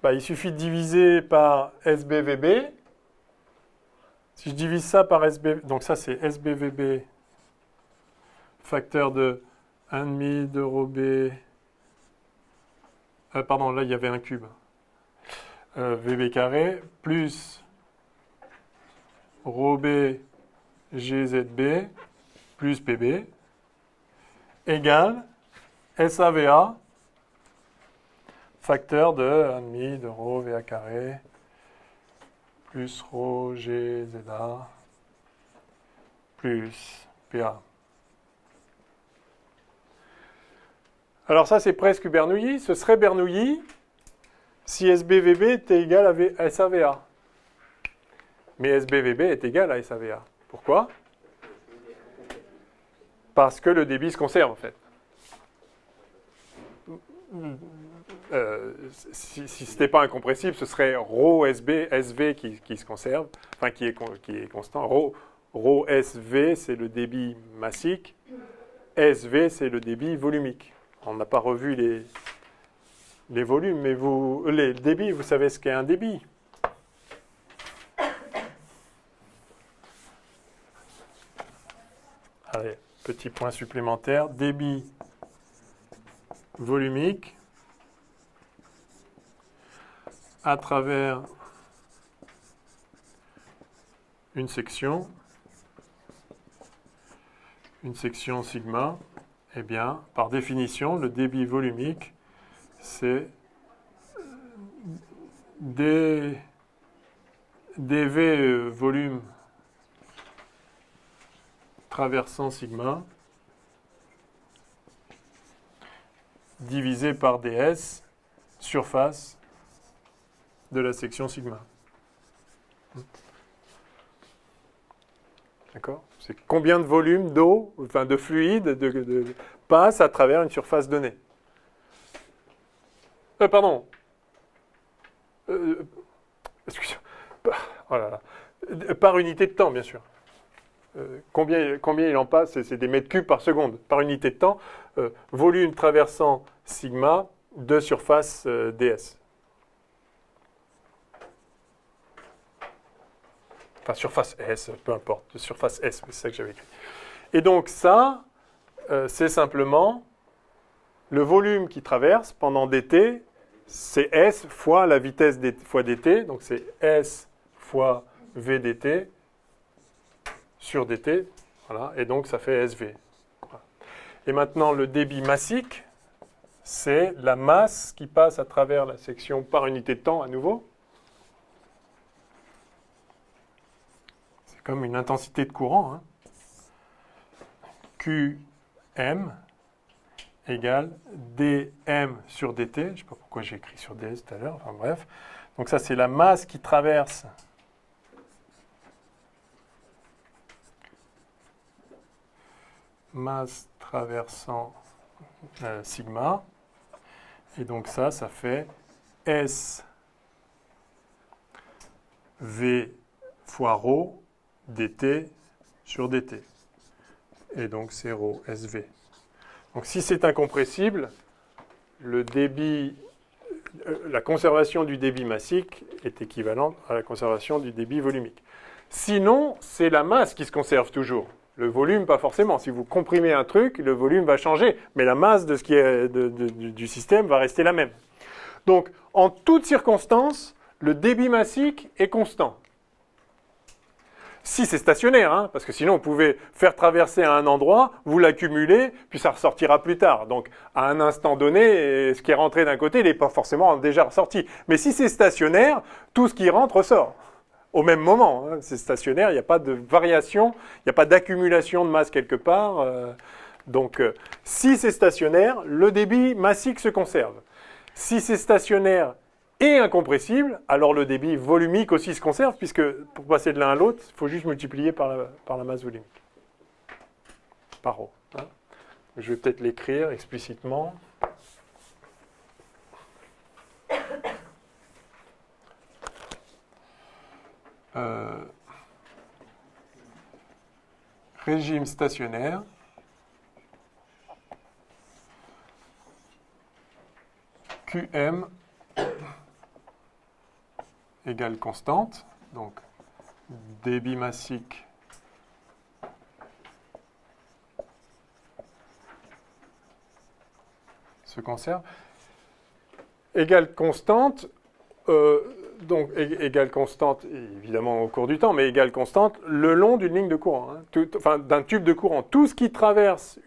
bah, il suffit de diviser par SBVB. Si je divise ça par SB, donc ça c'est SBVB, facteur de 1,5 de rho b, pardon, là il y avait un cube, VB carré, plus rho b GZB, plus PB, égale SAVA, facteur de 1,5 de rho VA carré, plus rho GZA, plus PA. Alors ça, c'est presque Bernoulli. Ce serait Bernoulli si SBVB était égal à SAVA. Mais SBVB est égal à SAVA. Pourquoi? Parce que le débit se conserve, en fait. Si ce n'était pas incompressible, ce serait ρ SB, SV qui se conserve, enfin qui est constant. Rho SV, c'est le débit massique. SV, c'est le débit volumique. On n'a pas revu les volumes, mais les débits, vous savez ce qu'est un débit. Allez, petit point supplémentaire. Débit volumique à travers une section sigma. Eh bien, par définition, le débit volumique, c'est dV volume traversant sigma divisé par ds surface de la section sigma. D'accord? C'est combien de volume d'eau, enfin de fluide, passe à travers une surface donnée. Pardon. Excusez-moi. Oh là là. Par unité de temps, bien sûr. Combien il en passe? C'est des mètres cubes par seconde. Par unité de temps, volume traversant sigma de surface ds. Enfin, surface S, peu importe, de surface S, c'est ça que j'avais écrit. Et donc ça, c'est simplement le volume qui traverse pendant dt, c'est S fois la vitesse fois dt, donc c'est S fois v dt sur dt, voilà, et donc ça fait SV. Voilà. Et maintenant, le débit massique, c'est la masse qui passe à travers la section par unité de temps à nouveau. C'est comme une intensité de courant. Hein. Qm égale dm sur dt. Je ne sais pas pourquoi j'ai écrit sur ds tout à l'heure. Enfin bref. Donc ça, c'est la masse qui traverse masse traversant sigma. Et donc ça fait S V fois ρ dt sur dt. Et donc c'est ρ SV. Donc si c'est incompressible, le débit, la conservation du débit massique est équivalente à la conservation du débit volumique. Sinon, c'est la masse qui se conserve toujours. Le volume, pas forcément. Si vous comprimez un truc, le volume va changer, mais la masse de ce qui est du système va rester la même. Donc, en toutes circonstances, le débit massique est constant. Si c'est stationnaire, hein, parce que sinon, vous pouvez faire traverser à un endroit, vous l'accumulez, puis ça ressortira plus tard. Donc, à un instant donné, ce qui est rentré d'un côté, il n'est pas forcément déjà ressorti. Mais si c'est stationnaire, tout ce qui rentre ressort. Au même moment, hein, c'est stationnaire, il n'y a pas de variation, il n'y a pas d'accumulation de masse quelque part. Donc, si c'est stationnaire, le débit massique se conserve. Si c'est stationnaire et incompressible, alors le débit volumique aussi se conserve, puisque pour passer de l'un à l'autre, il faut juste multiplier par la masse volumique. Par ρ. Hein. Je vais peut-être l'écrire explicitement. Régime stationnaire Qm égale constante, donc débit massique se conserve, égale constante, donc égale constante évidemment au cours du temps, mais égale constante le long d'une ligne de courant, hein, enfin d'un tube de courant. Tout ce qui traverse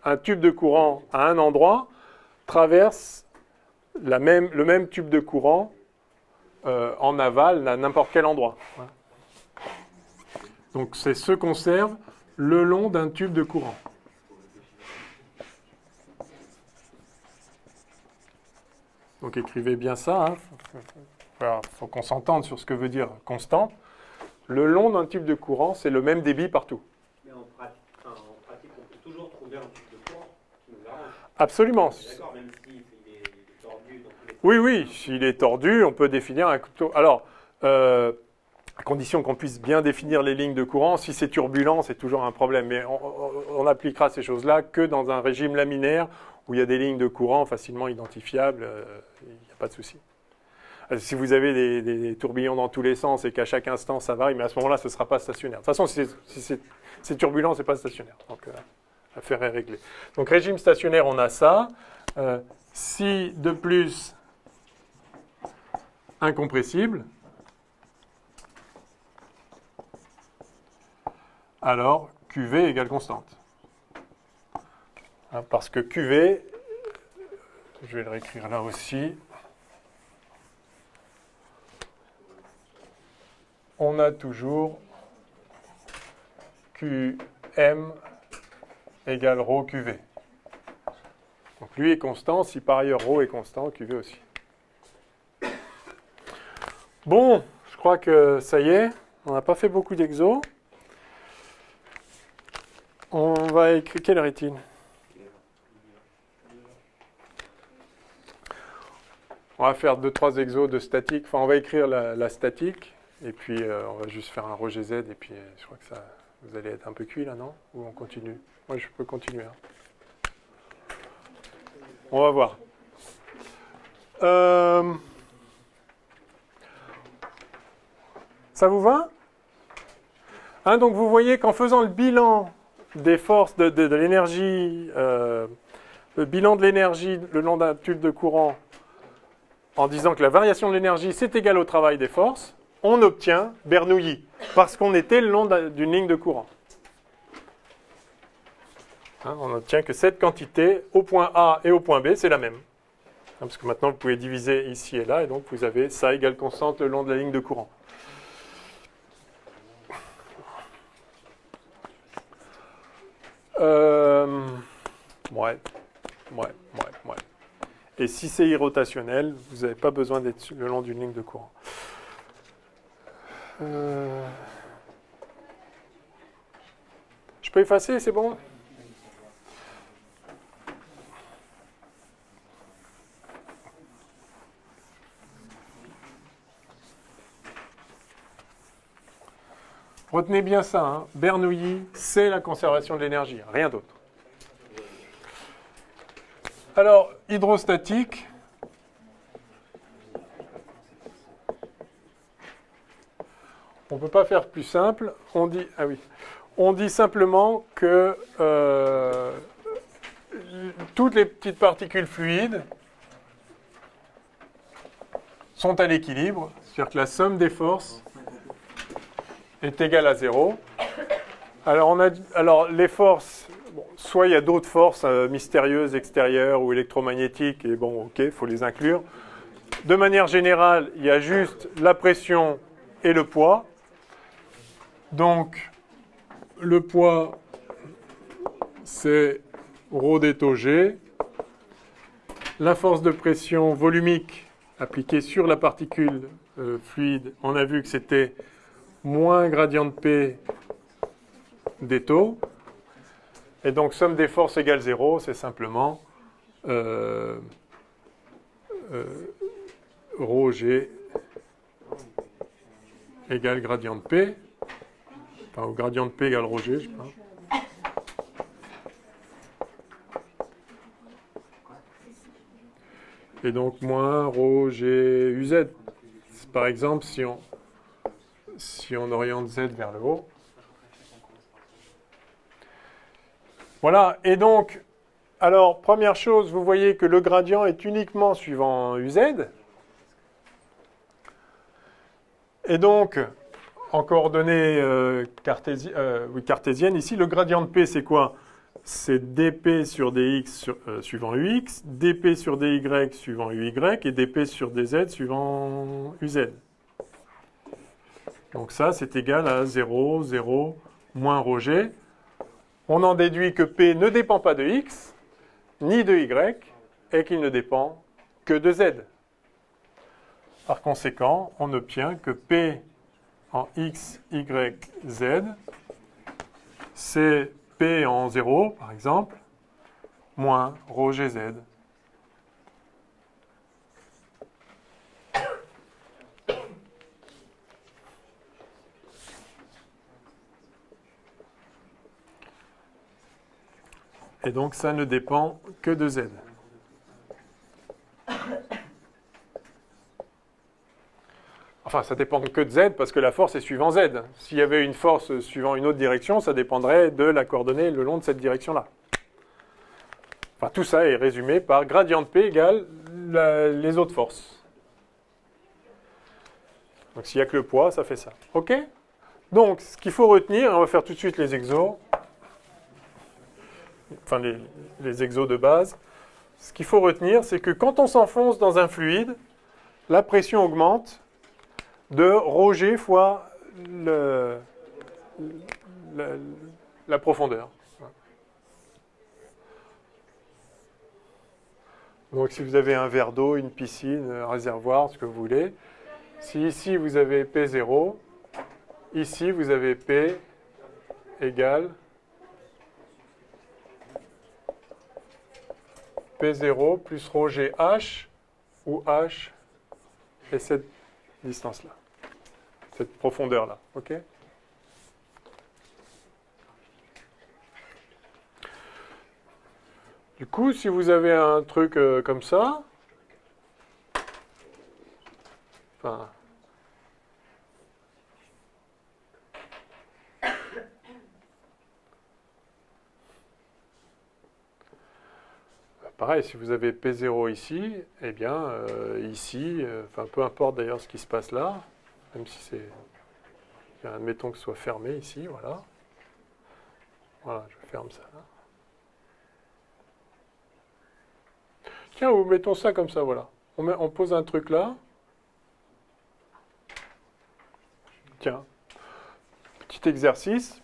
un tube de courant à un endroit traverse le même tube de courant en aval à n'importe quel endroit. Donc c'est se conserve le long d'un tube de courant. Donc écrivez bien ça. Hein. Faut qu'on s'entende sur ce que veut dire constante. Le long d'un tube de courant, c'est le même débit partout. Mais en pratique, on peut toujours trouver un tube de courant qui nous arrange. Absolument. D'accord, même s'il est tordu dans tous les... Oui, s'il est tordu, on peut définir un couteau. Alors, à condition qu'on puisse bien définir les lignes de courant, si c'est turbulent, c'est toujours un problème. Mais on appliquera ces choses-là que dans un régime laminaire où il y a des lignes de courant facilement identifiables, il n'y a pas de souci. Si vous avez des tourbillons dans tous les sens et qu'à chaque instant ça varie, mais à ce moment-là, ce ne sera pas stationnaire. De toute façon, si c'est turbulent, ce n'est pas stationnaire. Donc, l'affaire est réglée. Donc, régime stationnaire, on a ça. Si de plus incompressible, alors QV égale constante. Hein, parce que QV, je vais le réécrire là aussi, on a toujours QM égale ρ QV. Donc lui est constant, si par ailleurs ρ est constant, QV aussi. Bon, je crois que ça y est, on n'a pas fait beaucoup d'exos. On va écrire... Quelle heure est-il? On va faire 2-3 exos de statique. Enfin, on va écrire la statique. Et puis, on va juste faire un rejet Z. Et puis, je crois que ça... Vous allez être un peu cuit, là, non? Ou on continue? Moi, je peux continuer. Hein. On va voir. Ça vous va? Hein, donc, vous voyez qu'en faisant le bilan des forces de l'énergie, le bilan de l'énergie le long d'un tube de courant, en disant que la variation de l'énergie, c'est égal au travail des forces, on obtient Bernoulli, parce qu'on était le long d'une ligne de courant. Hein, on obtient que cette quantité, au point A et au point B, c'est la même. Hein, parce que maintenant, vous pouvez diviser ici et là, et donc vous avez ça égale constante le long de la ligne de courant. Ouais. Et si c'est irrotationnel, vous n'avez pas besoin d'être le long d'une ligne de courant. Je peux effacer, c'est bon? Retenez bien ça, hein. Bernoulli, c'est la conservation de l'énergie, rien d'autre. Alors, hydrostatique. On ne peut pas faire plus simple. On dit simplement que toutes les petites particules fluides sont à l'équilibre, c'est-à-dire que la somme des forces est égale à 0. Alors les forces, bon, soit il y a d'autres forces mystérieuses, extérieures ou électromagnétiques, et bon, ok, il faut les inclure. De manière générale, il y a juste la pression et le poids. Donc, le poids, c'est ρ d taux G. La force de pression volumique appliquée sur la particule fluide, on a vu que c'était moins gradient de P des taux. Et donc, somme des forces égale 0, c'est simplement ρg égale gradient de P. Enfin, au gradient de P égale ρg, je sais pas. Et donc, moins ρg uz. Par exemple, si on oriente Z vers le haut. Voilà, et donc, alors, première chose, vous voyez que le gradient est uniquement suivant uz. Et donc, en coordonnées cartésiennes, ici, le gradient de P, c'est quoi? C'est dp sur dx suivant ux, dp sur dy suivant uy, et dp sur dz suivant uz. Donc ça, c'est égal à 0, 0, moins ρg. On en déduit que P ne dépend pas de X, ni de Y, et qu'il ne dépend que de Z. Par conséquent, on obtient que P en X, Y, Z, c'est P en 0, par exemple, moins ρgz. Et donc, ça ne dépend que de Z. Enfin, ça dépend que de Z parce que la force est suivant Z. S'il y avait une force suivant une autre direction, ça dépendrait de la coordonnée le long de cette direction-là. Enfin, tout ça est résumé par gradient de P égale les autres forces. Donc, s'il n'y a que le poids, ça fait ça. OK? Donc, ce qu'il faut retenir, on va faire tout de suite les exos. Enfin, les exos de base. Ce qu'il faut retenir, c'est que quand on s'enfonce dans un fluide, la pression augmente de ρg fois la profondeur. Donc, si vous avez un verre d'eau, une piscine, un réservoir, ce que vous voulez, si ici vous avez P0, ici vous avez P égale P0 plus ρ GH, où H est cette distance-là, cette profondeur-là. OK ? Du coup, si vous avez un truc comme ça, enfin, pareil, si vous avez P0 ici, eh bien, ici, enfin, peu importe d'ailleurs ce qui se passe là, même si c'est, admettons que ce soit fermé ici, voilà. Voilà, je ferme ça là. Tiens, ou mettons ça comme ça, voilà. On pose un truc là. Tiens, petit exercice.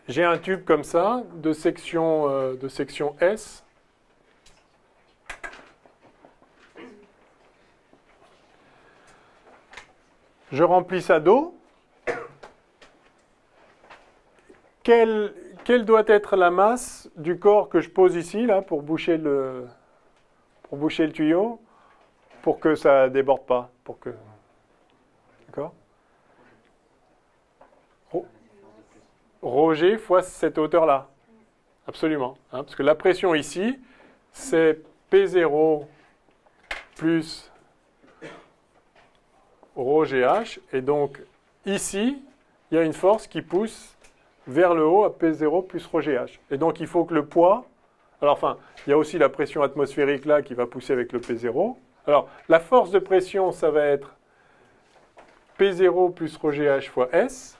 J'ai un tube comme ça, de section S. Je remplis ça d'eau. Quelle doit être la masse du corps que je pose ici, là, pour boucher le tuyau, pour que ça ne déborde pas, D'accord ? Ρg fois cette hauteur-là. Absolument. Hein, parce que la pression ici, c'est P0 plus ρgh. Et donc, ici, il y a une force qui pousse vers le haut à P0 plus ρgh. Et donc, il faut que le poids... Alors, enfin, il y a aussi la pression atmosphérique là qui va pousser avec le P0. Alors, la force de pression, ça va être P0 plus ρgh fois S.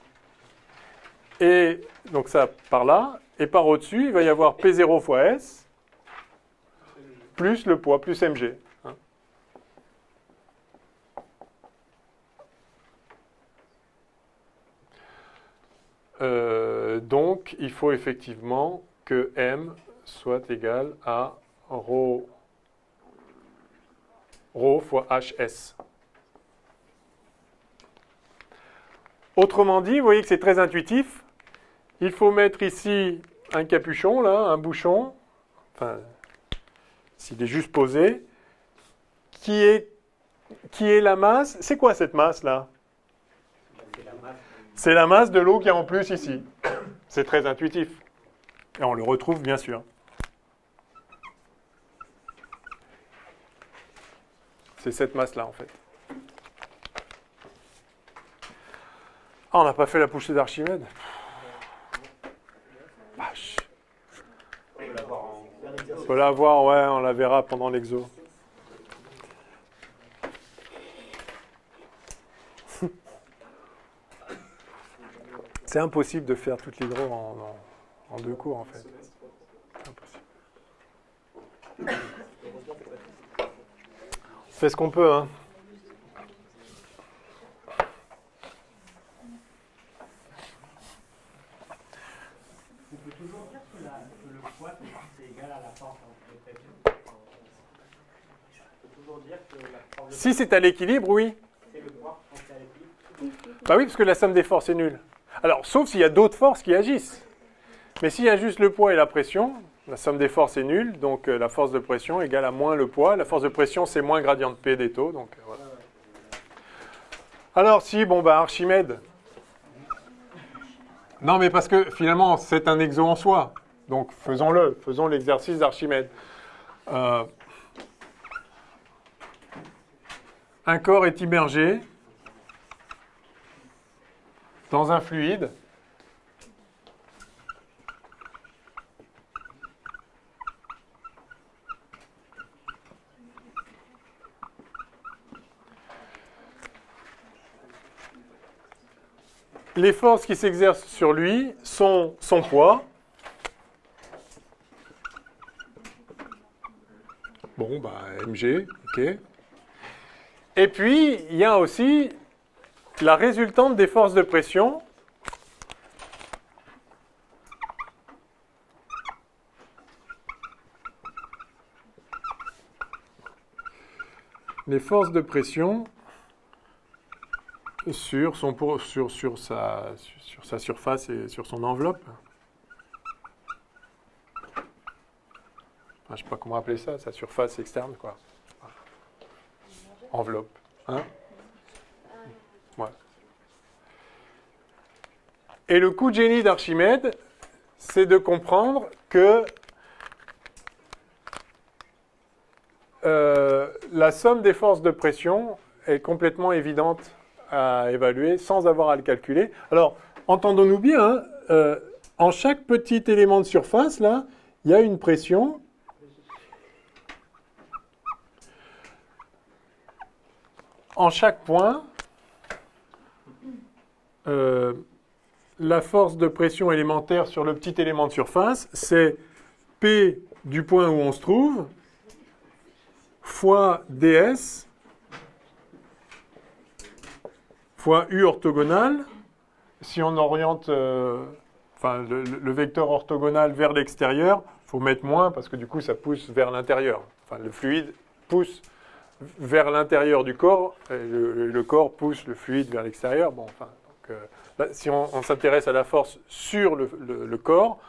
Et donc ça par là. Et par au-dessus, il va y avoir P0 fois S plus le poids, plus mg. Hein. Donc, il faut effectivement que m soit égal à ρ fois hs. Autrement dit, vous voyez que c'est très intuitif. Il faut mettre ici un capuchon, là, un bouchon, enfin, s'il est juste posé, qui est la masse. C'est quoi cette masse-là? C'est la masse de l'eau qui est en plus ici. C'est très intuitif. Et on le retrouve, bien sûr. C'est cette masse-là, en fait. Ah, on n'a pas fait la poussée d'Archimède. Vache. Il faut la voir, ouais, on la verra pendant l'exo. C'est impossible de faire toute l'hydro en 2 cours, en fait. Impossible. On fait ce qu'on peut, hein. On peut toujours dire que le poids, c'est égal à la force de pression. On peut toujours dire que la force de Si c'est à l'équilibre, oui. c'est le poids quand c'est à l'équilibre. Bah oui, parce que la somme des forces est nulle. Alors, sauf s'il y a d'autres forces qui agissent. Mais s'il y a juste le poids et la pression, la somme des forces est nulle, donc la force de pression égale à moins le poids. La force de pression, c'est moins gradient de P des taux, donc voilà. Alors, si, bon, bah Archimède. Non, mais parce que finalement, c'est un exo en soi. Donc, faisons-le. Faisons l'exercice d'Archimède. Un corps est immergé dans un fluide. Les forces qui s'exercent sur lui sont son poids. Bon, bah, mg, ok. Et puis, il y a aussi la résultante des forces de pression. Les forces de pression sur sa surface et sur son enveloppe. je ne sais pas comment appeler ça, sa surface externe, quoi. Enveloppe. Hein? Ouais. Et le coup de génie d'Archimède, c'est de comprendre que la somme des forces de pression est complètement évidente à évaluer sans avoir à le calculer. Alors, entendons-nous bien, hein, en chaque petit élément de surface, là, il y a une pression en chaque point. La force de pression élémentaire sur le petit élément de surface, c'est P du point où on se trouve fois ds fois U orthogonal. Si on oriente le vecteur orthogonal vers l'extérieur, il faut mettre moins parce que du coup ça pousse vers l'intérieur. Enfin, le fluide pousse vers l'intérieur du corps et le corps pousse le fluide vers l'extérieur. Bon, enfin, donc, là, si on s'intéresse à la force sur le corps,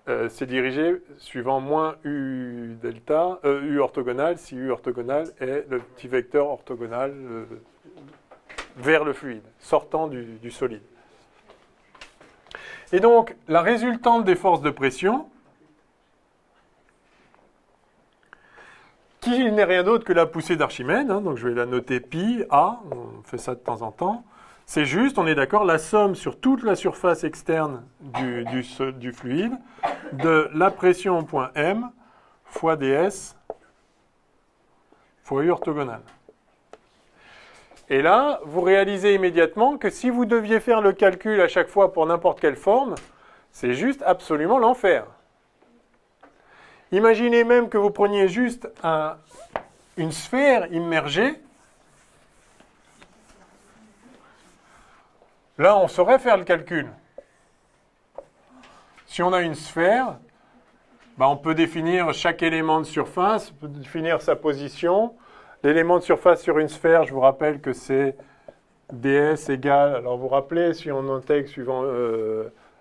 c'est dirigé suivant moins U delta, U orthogonal, si U orthogonal est le petit vecteur orthogonal vers le fluide, sortant du solide. Et donc, la résultante des forces de pression, qui n'est rien d'autre que la poussée d'Archimède, hein, donc je vais la noter pi, A, on fait ça de temps en temps, c'est juste, on est d'accord, la somme sur toute la surface externe du fluide de la pression au point M fois ds fois U orthogonal. Et là, vous réalisez immédiatement que si vous deviez faire le calcul à chaque fois pour n'importe quelle forme, c'est juste absolument l'enfer. Imaginez même que vous preniez juste une sphère immergée. Là, on saurait faire le calcul. Si on a une sphère, on peut définir chaque élément de surface, on peut définir sa position. L'élément de surface sur une sphère, je vous rappelle que c'est ds égale, alors vous vous rappelez, si on intègre suivant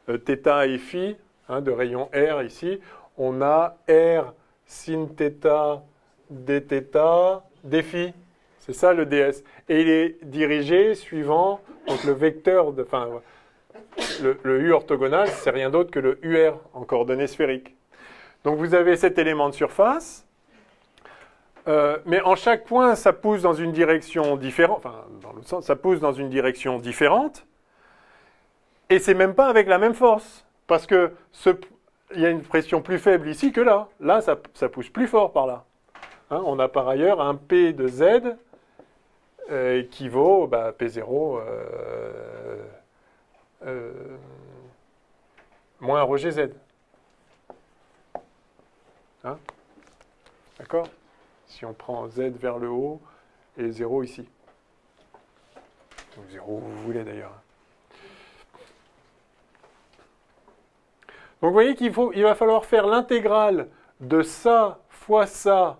θ et phi, hein, de rayon R ici, on a R sin θ dθ dφ. C'est ça le ds. Et il est dirigé suivant donc le vecteur, le U orthogonal, c'est rien d'autre que le UR en coordonnées sphériques. Donc vous avez cet élément de surface, mais en chaque point, ça pousse dans une direction différente, enfin, dans l'autre sens, ça pousse dans une direction différente, et c'est même pas avec la même force, parce que il y a une pression plus faible ici que là. Là, ça pousse plus fort par là. Hein, on a par ailleurs un P de Z qui vaut P0 moins rho GZ. Hein? D'accord? Si on prend Z vers le haut et 0 ici. Ou 0 où vous voulez d'ailleurs. Donc vous voyez qu'il va falloir faire l'intégrale de ça fois ça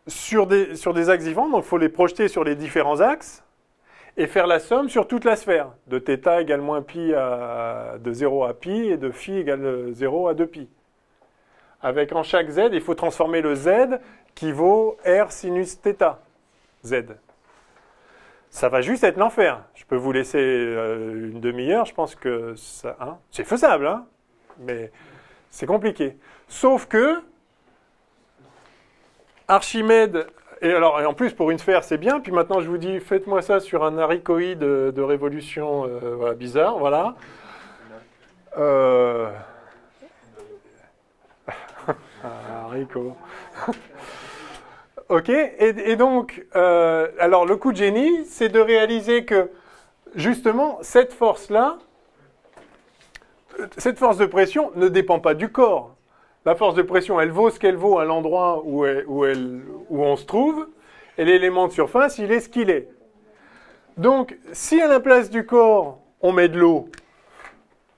sur des axes différents. Donc il faut les projeter sur les différents axes et faire la somme sur toute la sphère. De θ égale moins pi de 0 à pi et de phi égale 0 à 2pi. Avec en chaque z, il faut transformer le z qui vaut r sinus θ, z. Ça va juste être l'enfer. Je peux vous laisser une demi-heure, je pense que ça, hein, c'est faisable, hein, mais c'est compliqué. Sauf que Archimède, et en plus pour une sphère c'est bien, puis maintenant je vous dis faites-moi ça sur un haricoïde de révolution bizarre, voilà. Haricot. Ok, et donc, alors le coup de génie, c'est de réaliser que, justement, cette force-là, cette force de pression ne dépend pas du corps. La force de pression, elle vaut ce qu'elle vaut à l'endroit où on se trouve, et l'élément de surface, il est ce qu'il est. Donc, si à la place du corps, on met de l'eau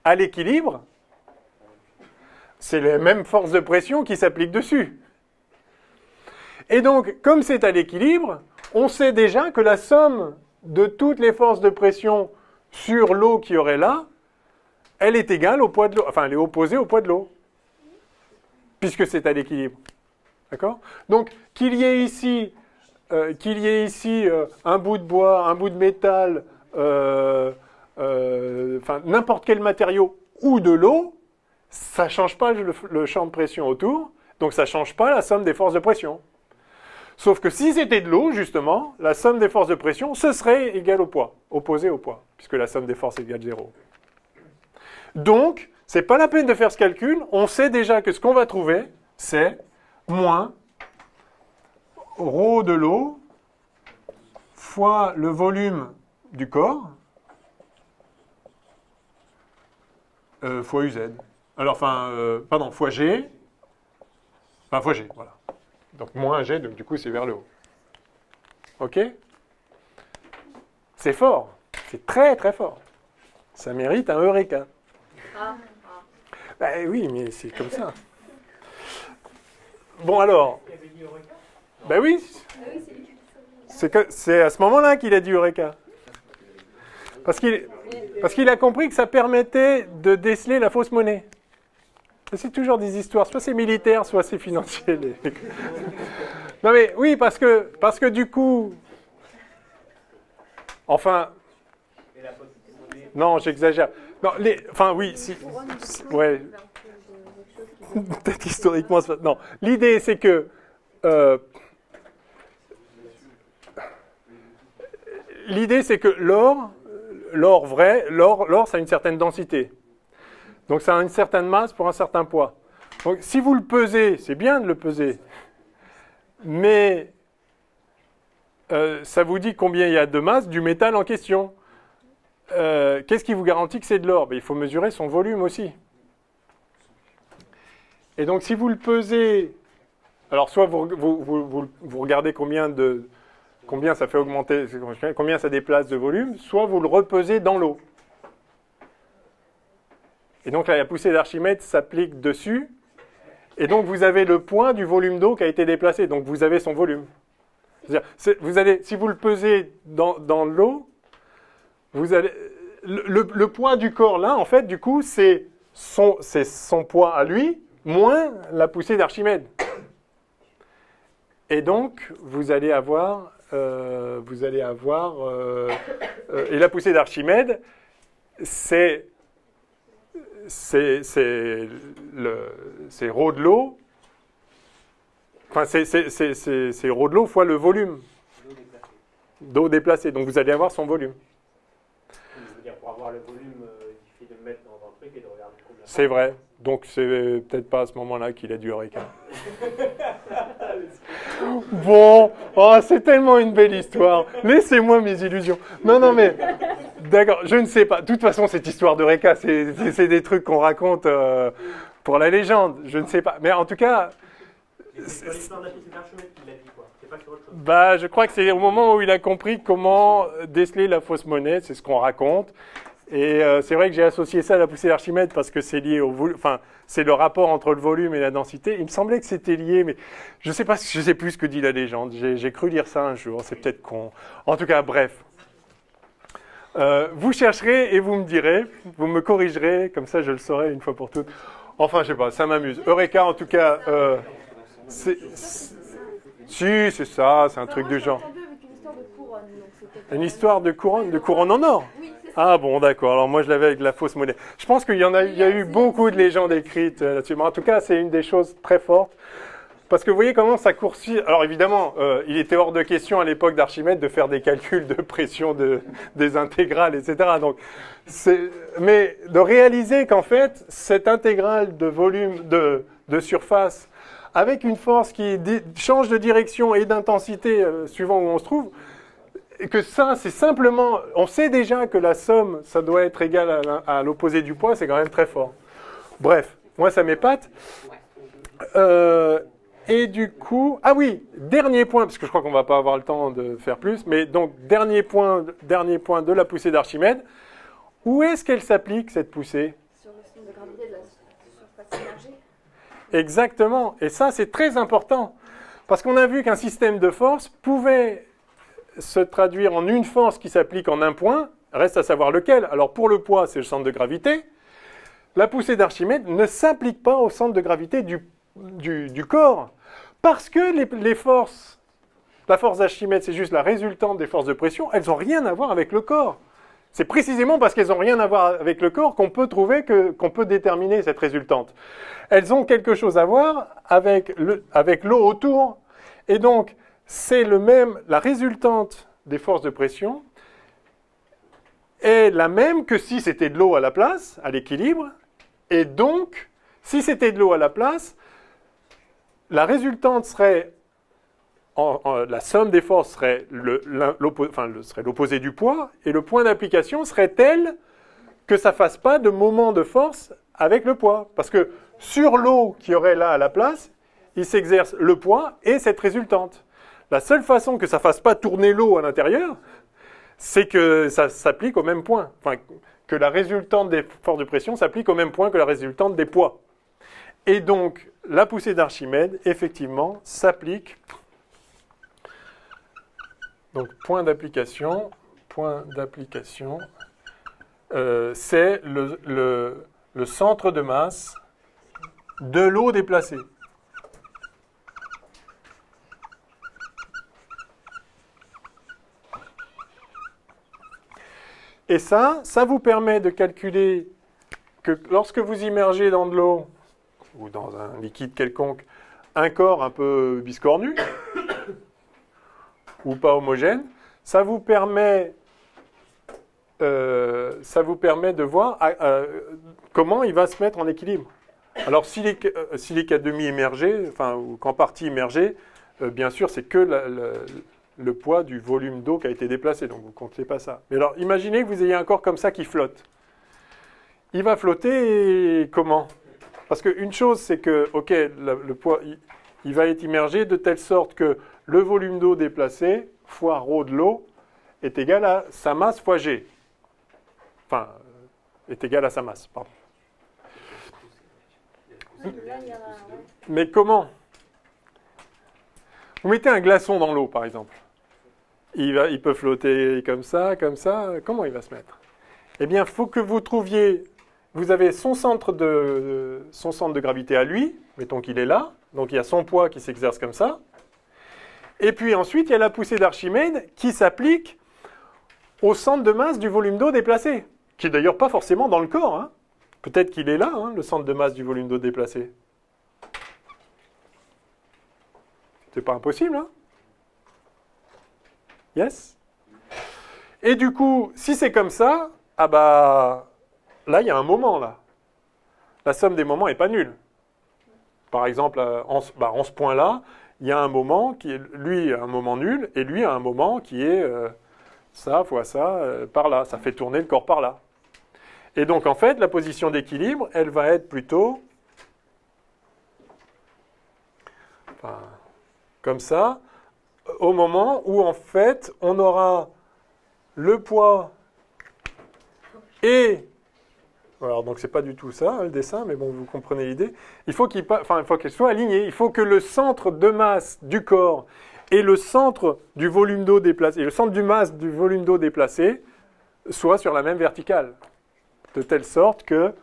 à l'équilibre, c'est les mêmes forces de pression qui s'appliquent dessus. Et donc, comme c'est à l'équilibre, on sait déjà que la somme de toutes les forces de pression sur l'eau qu'il y aurait là, elle est égale au poids de l'eau. Enfin, elle est opposée au poids de l'eau. puisque c'est à l'équilibre. D'accord? Donc, qu'il y ait ici un bout de bois, un bout de métal, enfin, n'importe quel matériau ou de l'eau, ça ne change pas le champ de pression autour, donc ça ne change pas la somme des forces de pression. Sauf que si c'était de l'eau, justement, la somme des forces de pression, ce serait égal au poids, opposé au poids, puisque la somme des forces égale 0. Donc, ce n'est pas la peine de faire ce calcul, on sait déjà que ce qu'on va trouver, c'est moins ρ de l'eau fois le volume du corps fois UZ. Alors, pardon, fois G, fois G, voilà. Donc, moins G, donc du coup, c'est vers le haut. OK? C'est fort. C'est très, très fort. Ça mérite un Eureka. Ben oui, mais c'est comme ça. Bon, alors. Ben oui. C'est à ce moment-là qu'il a dit Eureka. Parce qu'il a compris que ça permettait de déceler la fausse monnaie. C'est toujours des histoires, soit c'est militaire, soit c'est financier. Non mais oui, parce que du coup... Enfin... Non, j'exagère. Non, enfin oui, si... Ouais. Peut-être historiquement... Non, l'idée c'est que... L'idée c'est que l'or, ça a une certaine densité. Donc ça a une certaine masse pour un certain poids. Donc si vous le pesez, c'est bien de le peser, mais ça vous dit combien il y a de masse du métal en question. Qu'est-ce qui vous garantit que c'est de l'or? Il faut mesurer son volume aussi. Et donc si vous le pesez, alors soit vous regardez combien ça fait augmenter, combien ça déplace de volume, soit vous le repesez dans l'eau. Et donc là, la poussée d'Archimède s'applique dessus. Et donc vous avez le point du volume d'eau qui a été déplacé. Donc vous avez son volume. C'est-à-dire, si vous le pesez dans l'eau, vous allez le poids du corps là, en fait, du coup, c'est son poids à lui moins la poussée d'Archimède. Et donc vous allez avoir et la poussée d'Archimède, c'est ρ de l'eau, enfin c'est ρ de l'eau fois le volume d'eau déplacée. Donc vous allez avoir son volume. Pour avoir le volume, il suffit de mettre dans un truc et de regarder combien. C'est vrai. Donc c'est peut-être pas à ce moment-là qu'il a dû Eureka. Bon, oh, c'est tellement une belle histoire. Laissez-moi mes illusions. Non, mais d'accord, je ne sais pas. De toute façon, cette histoire d'Eureka, c'est des trucs qu'on raconte pour la légende. Je ne sais pas. Mais en tout cas... C'est l'histoire de la poussée d'Archimède qu'il l'a dit, quoi. C'est pas sur autre chose. Bah, je crois que c'est au moment où il a compris comment déceler la fausse monnaie. C'est ce qu'on raconte. Et c'est vrai que j'ai associé ça à la poussée d'Archimède parce que c'est lié au volume, enfin, c'est le rapport entre le volume et la densité. Il me semblait que c'était lié, mais je sais plus ce que dit la légende. J'ai cru lire ça un jour, c'est peut-être con. En tout cas, bref. Vous chercherez et vous me direz, vous me corrigerez, comme ça je le saurai une fois pour toutes. Enfin, je sais pas, ça m'amuse. Eureka, en tout cas, si, c'est ça, c'est un truc du genre. Une histoire de couronne en or. Ah bon, d'accord. Alors moi, je l'avais avec la fausse monnaie. Je pense qu'il y a eu beaucoup de légendes écrites là-dessus. Mais en tout cas, c'est une des choses très fortes. Parce que vous voyez comment ça coursit. Alors évidemment, il était hors de question à l'époque d'Archimède de faire des calculs de pression des intégrales, etc. Donc, mais de réaliser qu'en fait, cette intégrale de volume de surface, avec une force qui change de direction et d'intensité suivant où on se trouve, et que ça, c'est simplement... On sait déjà que la somme, ça doit être égal à l'opposé du poids, c'est quand même très fort. Bref, moi, ça m'épate. Et du coup... Ah oui, dernier point, parce que je crois qu'on ne va pas avoir le temps de faire plus, mais donc, dernier point de la poussée d'Archimède. Où est-ce qu'elle s'applique, cette poussée? Sur le centre de gravité de la surface immergée. Exactement. Et ça, c'est très important. Parce qu'on a vu qu'un système de force pouvait se traduire en une force qui s'applique en un point, reste à savoir lequel. Alors pour le poids, c'est le centre de gravité. La poussée d'Archimède ne s'applique pas au centre de gravité du du corps. Parce que les forces, la force d'Archimède, c'est juste la résultante des forces de pression, elles n'ont rien à voir avec le corps. C'est précisément parce qu'elles n'ont rien à voir avec le corps qu'on peut qu'on peut déterminer cette résultante. Elles ont quelque chose à voir avec l'eau autour. Et donc, c'est la résultante des forces de pression est la même que si c'était de l'eau à la place, à l'équilibre. Et donc, si c'était de l'eau à la place, la résultante serait, la somme des forces serait l'opposé du poids, et le point d'application serait tel que ça ne fasse pas de moment de force avec le poids. Parce que sur l'eau qui aurait là à la place, il s'exerce le poids et cette résultante. La seule façon que ça ne fasse pas tourner l'eau à l'intérieur, c'est que ça s'applique au même point. Enfin, que la résultante des forces de pression s'applique au même point que la résultante des poids. Et donc, la poussée d'Archimède, effectivement, s'applique. Donc, point d'application, c'est le centre de masse de l'eau déplacée. Et ça vous permet de calculer que lorsque vous immergez dans de l'eau, ou dans un liquide quelconque, un corps un peu biscornu, ou pas homogène, ça vous permet de voir comment il va se mettre en équilibre. Alors, s'il est qu'à demi immergé, ou qu'en partie immergé, bien sûr, c'est que le poids du volume d'eau qui a été déplacé, donc vous ne comptez pas ça. Mais alors, imaginez que vous ayez un corps comme ça qui flotte. Il va flotter et comment ? Parce qu'une chose, c'est que, ok, le poids, il va être immergé de telle sorte que le volume d'eau déplacé fois ρ de l'eau est égal à sa masse fois G. Enfin, est égal à sa masse, pardon. Mais comment ? Vous mettez un glaçon dans l'eau, par exemple. Il peut flotter comme ça. Comment il va se mettre ? Eh bien, il faut que vous trouviez... Vous avez son centre de gravité à lui, mettons qu'il est là, donc il y a son poids qui s'exerce comme ça. Et puis ensuite, il y a la poussée d'Archimède qui s'applique au centre de masse du volume d'eau déplacé, qui est d'ailleurs pas forcément dans le corps. Hein. Peut-être qu'il est là, hein, le centre de masse du volume d'eau déplacé. C'est pas impossible, hein? Yes? Et du coup, si c'est comme ça, ah bah, là, il y a un moment, là. La somme des moments n'est pas nulle. Par exemple, en ce point-là, il y a un moment qui est, lui, un moment nul, et lui, un moment qui est ça fois ça, par là. Ça fait tourner le corps par là. Et donc, en fait, la position d'équilibre, elle va être plutôt... Enfin, comme ça, au moment où, en fait, on aura le poids et... Alors, donc, c'est pas du tout ça, hein, le dessin, mais bon, vous comprenez l'idée. Il faut qu'elle soit alignée. Il faut que le centre de masse du corps et le centre du volume d'eau déplacé, et le centre du masse du volume d'eau déplacé soient sur la même verticale, de telle sorte que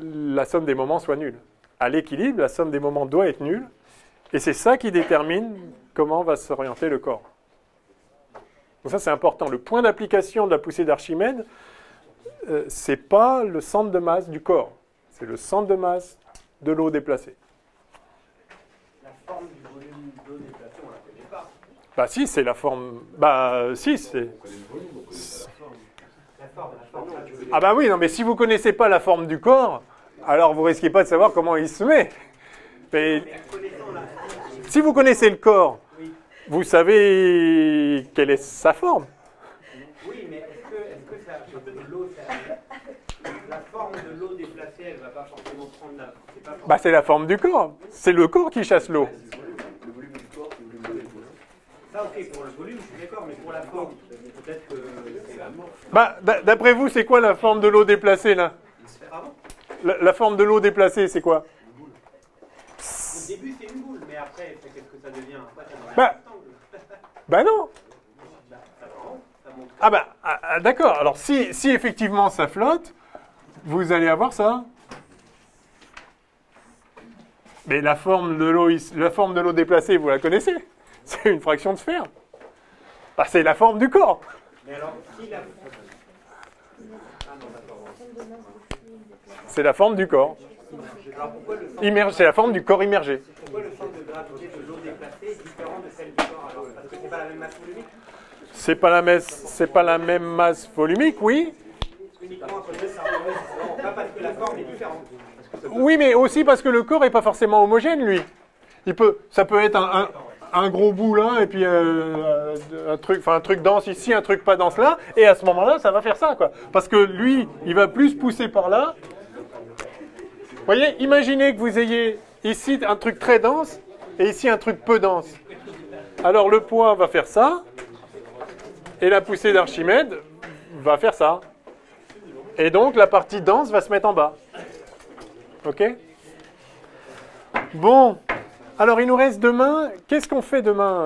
la somme des moments soit nulle. À l'équilibre, la somme des moments doit être nulle, et c'est ça qui détermine comment va s'orienter le corps. Donc ça, c'est important. Le point d'application de la poussée d'Archimède, c'est pas le centre de masse du corps, c'est le centre de masse de l'eau déplacée. La forme du volume d'eau déplacée, on ne la connaît pas. Bah si, c'est la forme... Bah si, c'est... La forme. Ah bah oui, non, mais si vous ne connaissez pas la forme du corps, alors vous ne risquez pas de savoir comment il se met. Mais si vous connaissez le corps, vous savez quelle est sa forme. Oui, mais est-ce que ça, de l'eau, la forme de l'eau déplacée, elle ne va pas forcément prendre la... Bah c'est la forme du corps. C'est le corps qui chasse l'eau. Le volume du corps, c'est le volume de l'eau. Ça, ok, pour le volume, je suis d'accord, mais pour la forme, peut-être que c'est la mort. Bah, d'après vous, c'est quoi la forme de l'eau déplacée, là? Pardon? La forme de l'eau déplacée, c'est quoi? Au début, c'est une boule, mais après, qu'est-ce que ça devient? Après, ça devient Bah, un rectangle. Bah non. Ça monte. Ah bah, d'accord. Alors, si effectivement ça flotte, vous allez avoir ça. Mais la forme de l'eau déplacée, vous la connaissez? C'est une fraction de sphère. Ah, c'est la forme du corps. Mais alors, si la... Ah non, d'accord. C'est la forme du corps. Alors pourquoi le centre, C'est la forme du corps immergé. pourquoi le centre de gravité de l'eau déplacée est différent de celle du corps alors? Parce que c'est pas la même masse volumique? C'est pas la même masse volumique, oui. Uniquement à cause de ça. Non, pas parce que la forme est différente. Oui, mais aussi parce que le corps n'est pas forcément homogène, lui. Ça peut être un gros bout là, et puis un truc dense ici, un truc pas dense là, et à ce moment-là, ça va faire ça, quoi. Parce que lui, il va plus pousser par là. Vous voyez, imaginez que vous ayez ici un truc très dense, et ici un truc peu dense. Alors le poids va faire ça, et la poussée d'Archimède va faire ça. Et donc la partie dense va se mettre en bas. Ok? Bon, alors il nous reste demain. Qu'est-ce qu'on fait demain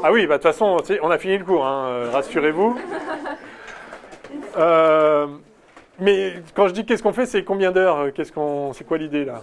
Ah oui, bah, de toute façon, on a fini le cours, hein, rassurez-vous. Mais quand je dis qu'est-ce qu'on fait, c'est combien d'heures? C'est quoi l'idée là?